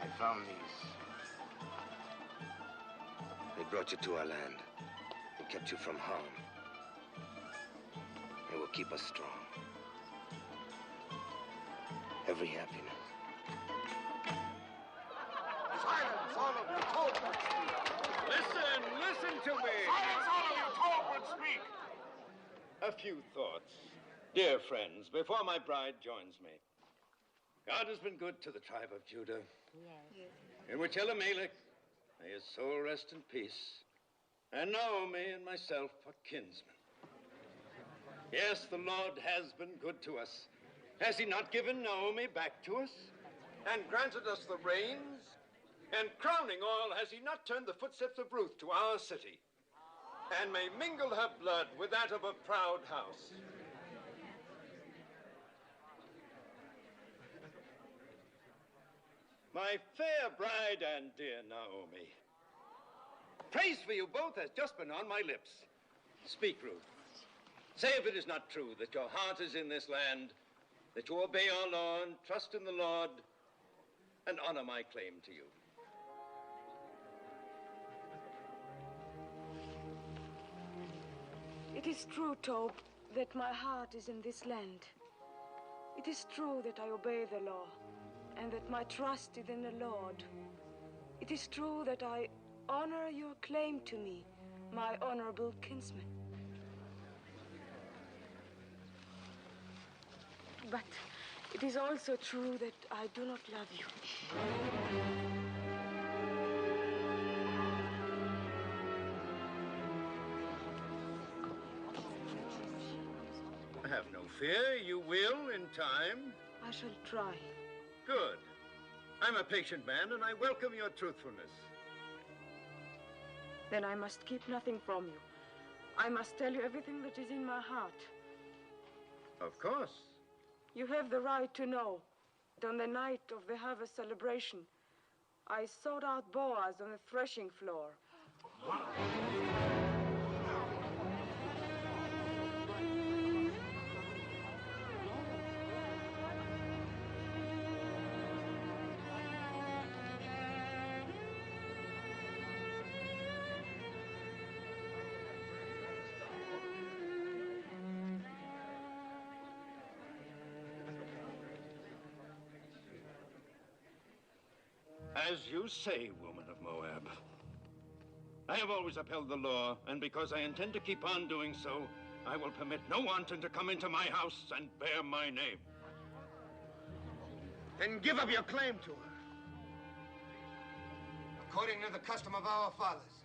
I found these. They brought you to our land. They kept you from harm. They will keep us strong. Every happiness. Silence, all of you. Talbot, listen to me. Silence, all of you! Talbot, speak! A few thoughts. Dear friends, before my bride joins me. God has been good to the tribe of Judah. Yes. In which Elimelech, may his soul rest in peace, and Naomi and myself are kinsmen. Yes, the Lord has been good to us. Has he not given Naomi back to us? And granted us the rains? And crowning all, has he not turned the footsteps of Ruth to our city? And may mingle her blood with that of a proud house. My fair bride and dear Naomi, praise for you both has just been on my lips. Speak, Ruth. Say if it is not true that your heart is in this land, that you obey our law and trust in the Lord, and honor my claim to you. It is true, Tob, that my heart is in this land. It is true that I obey the law, and that my trust is in the Lord. It is true that I honor your claim to me, my honorable kinsman. But it is also true that I do not love you. Have no fear, you will in time. I shall try. Good. I'm a patient man, and I welcome your truthfulness. Then I must keep nothing from you. I must tell you everything that is in my heart. Of course. You have the right to know that on the night of the harvest celebration, I sought out Boaz on the threshing floor. As you say, woman of Moab. I have always upheld the law, and because I intend to keep on doing so, I will permit no wanton to come into my house and bear my name. Then give up your claim to her. According to the custom of our fathers,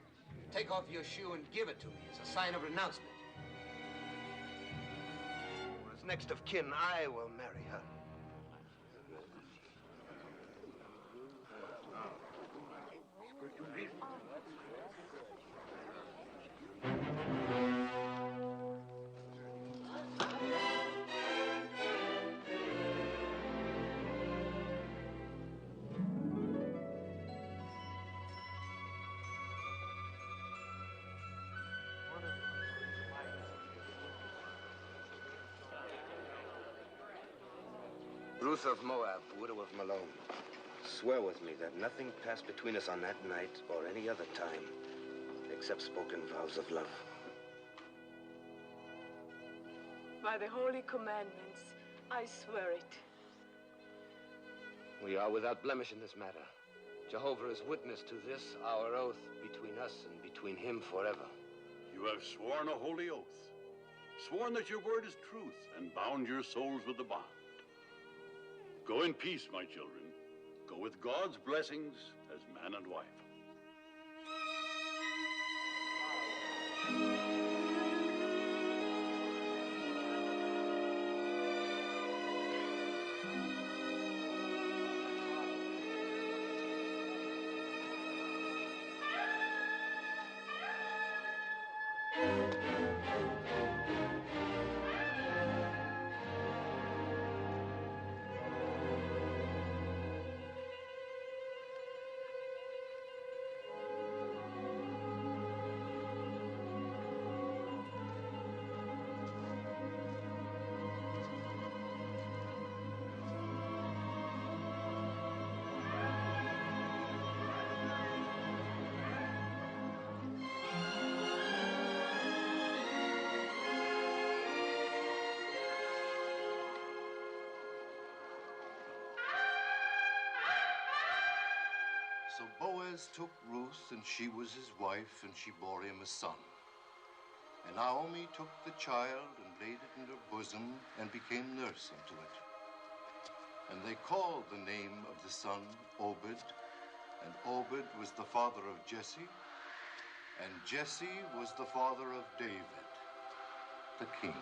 take off your shoe and give it to me as a sign of renouncement. Or as next of kin, I will marry her. Ruth of Moab, widow of Malone, swear with me that nothing passed between us on that night or any other time except spoken vows of love. By the holy commandments, I swear it. We are without blemish in this matter. Jehovah is witness to this, our oath, between us and between him forever. You have sworn a holy oath, sworn that your word is truth, and bound your souls with the bond. Go in peace, my children. Go with God's blessings as man and wife. So Boaz took Ruth, and she was his wife, and she bore him a son. And Naomi took the child and laid it in her bosom and became nurse unto it. And they called the name of the son Obed, and Obed was the father of Jesse, and Jesse was the father of David, the king.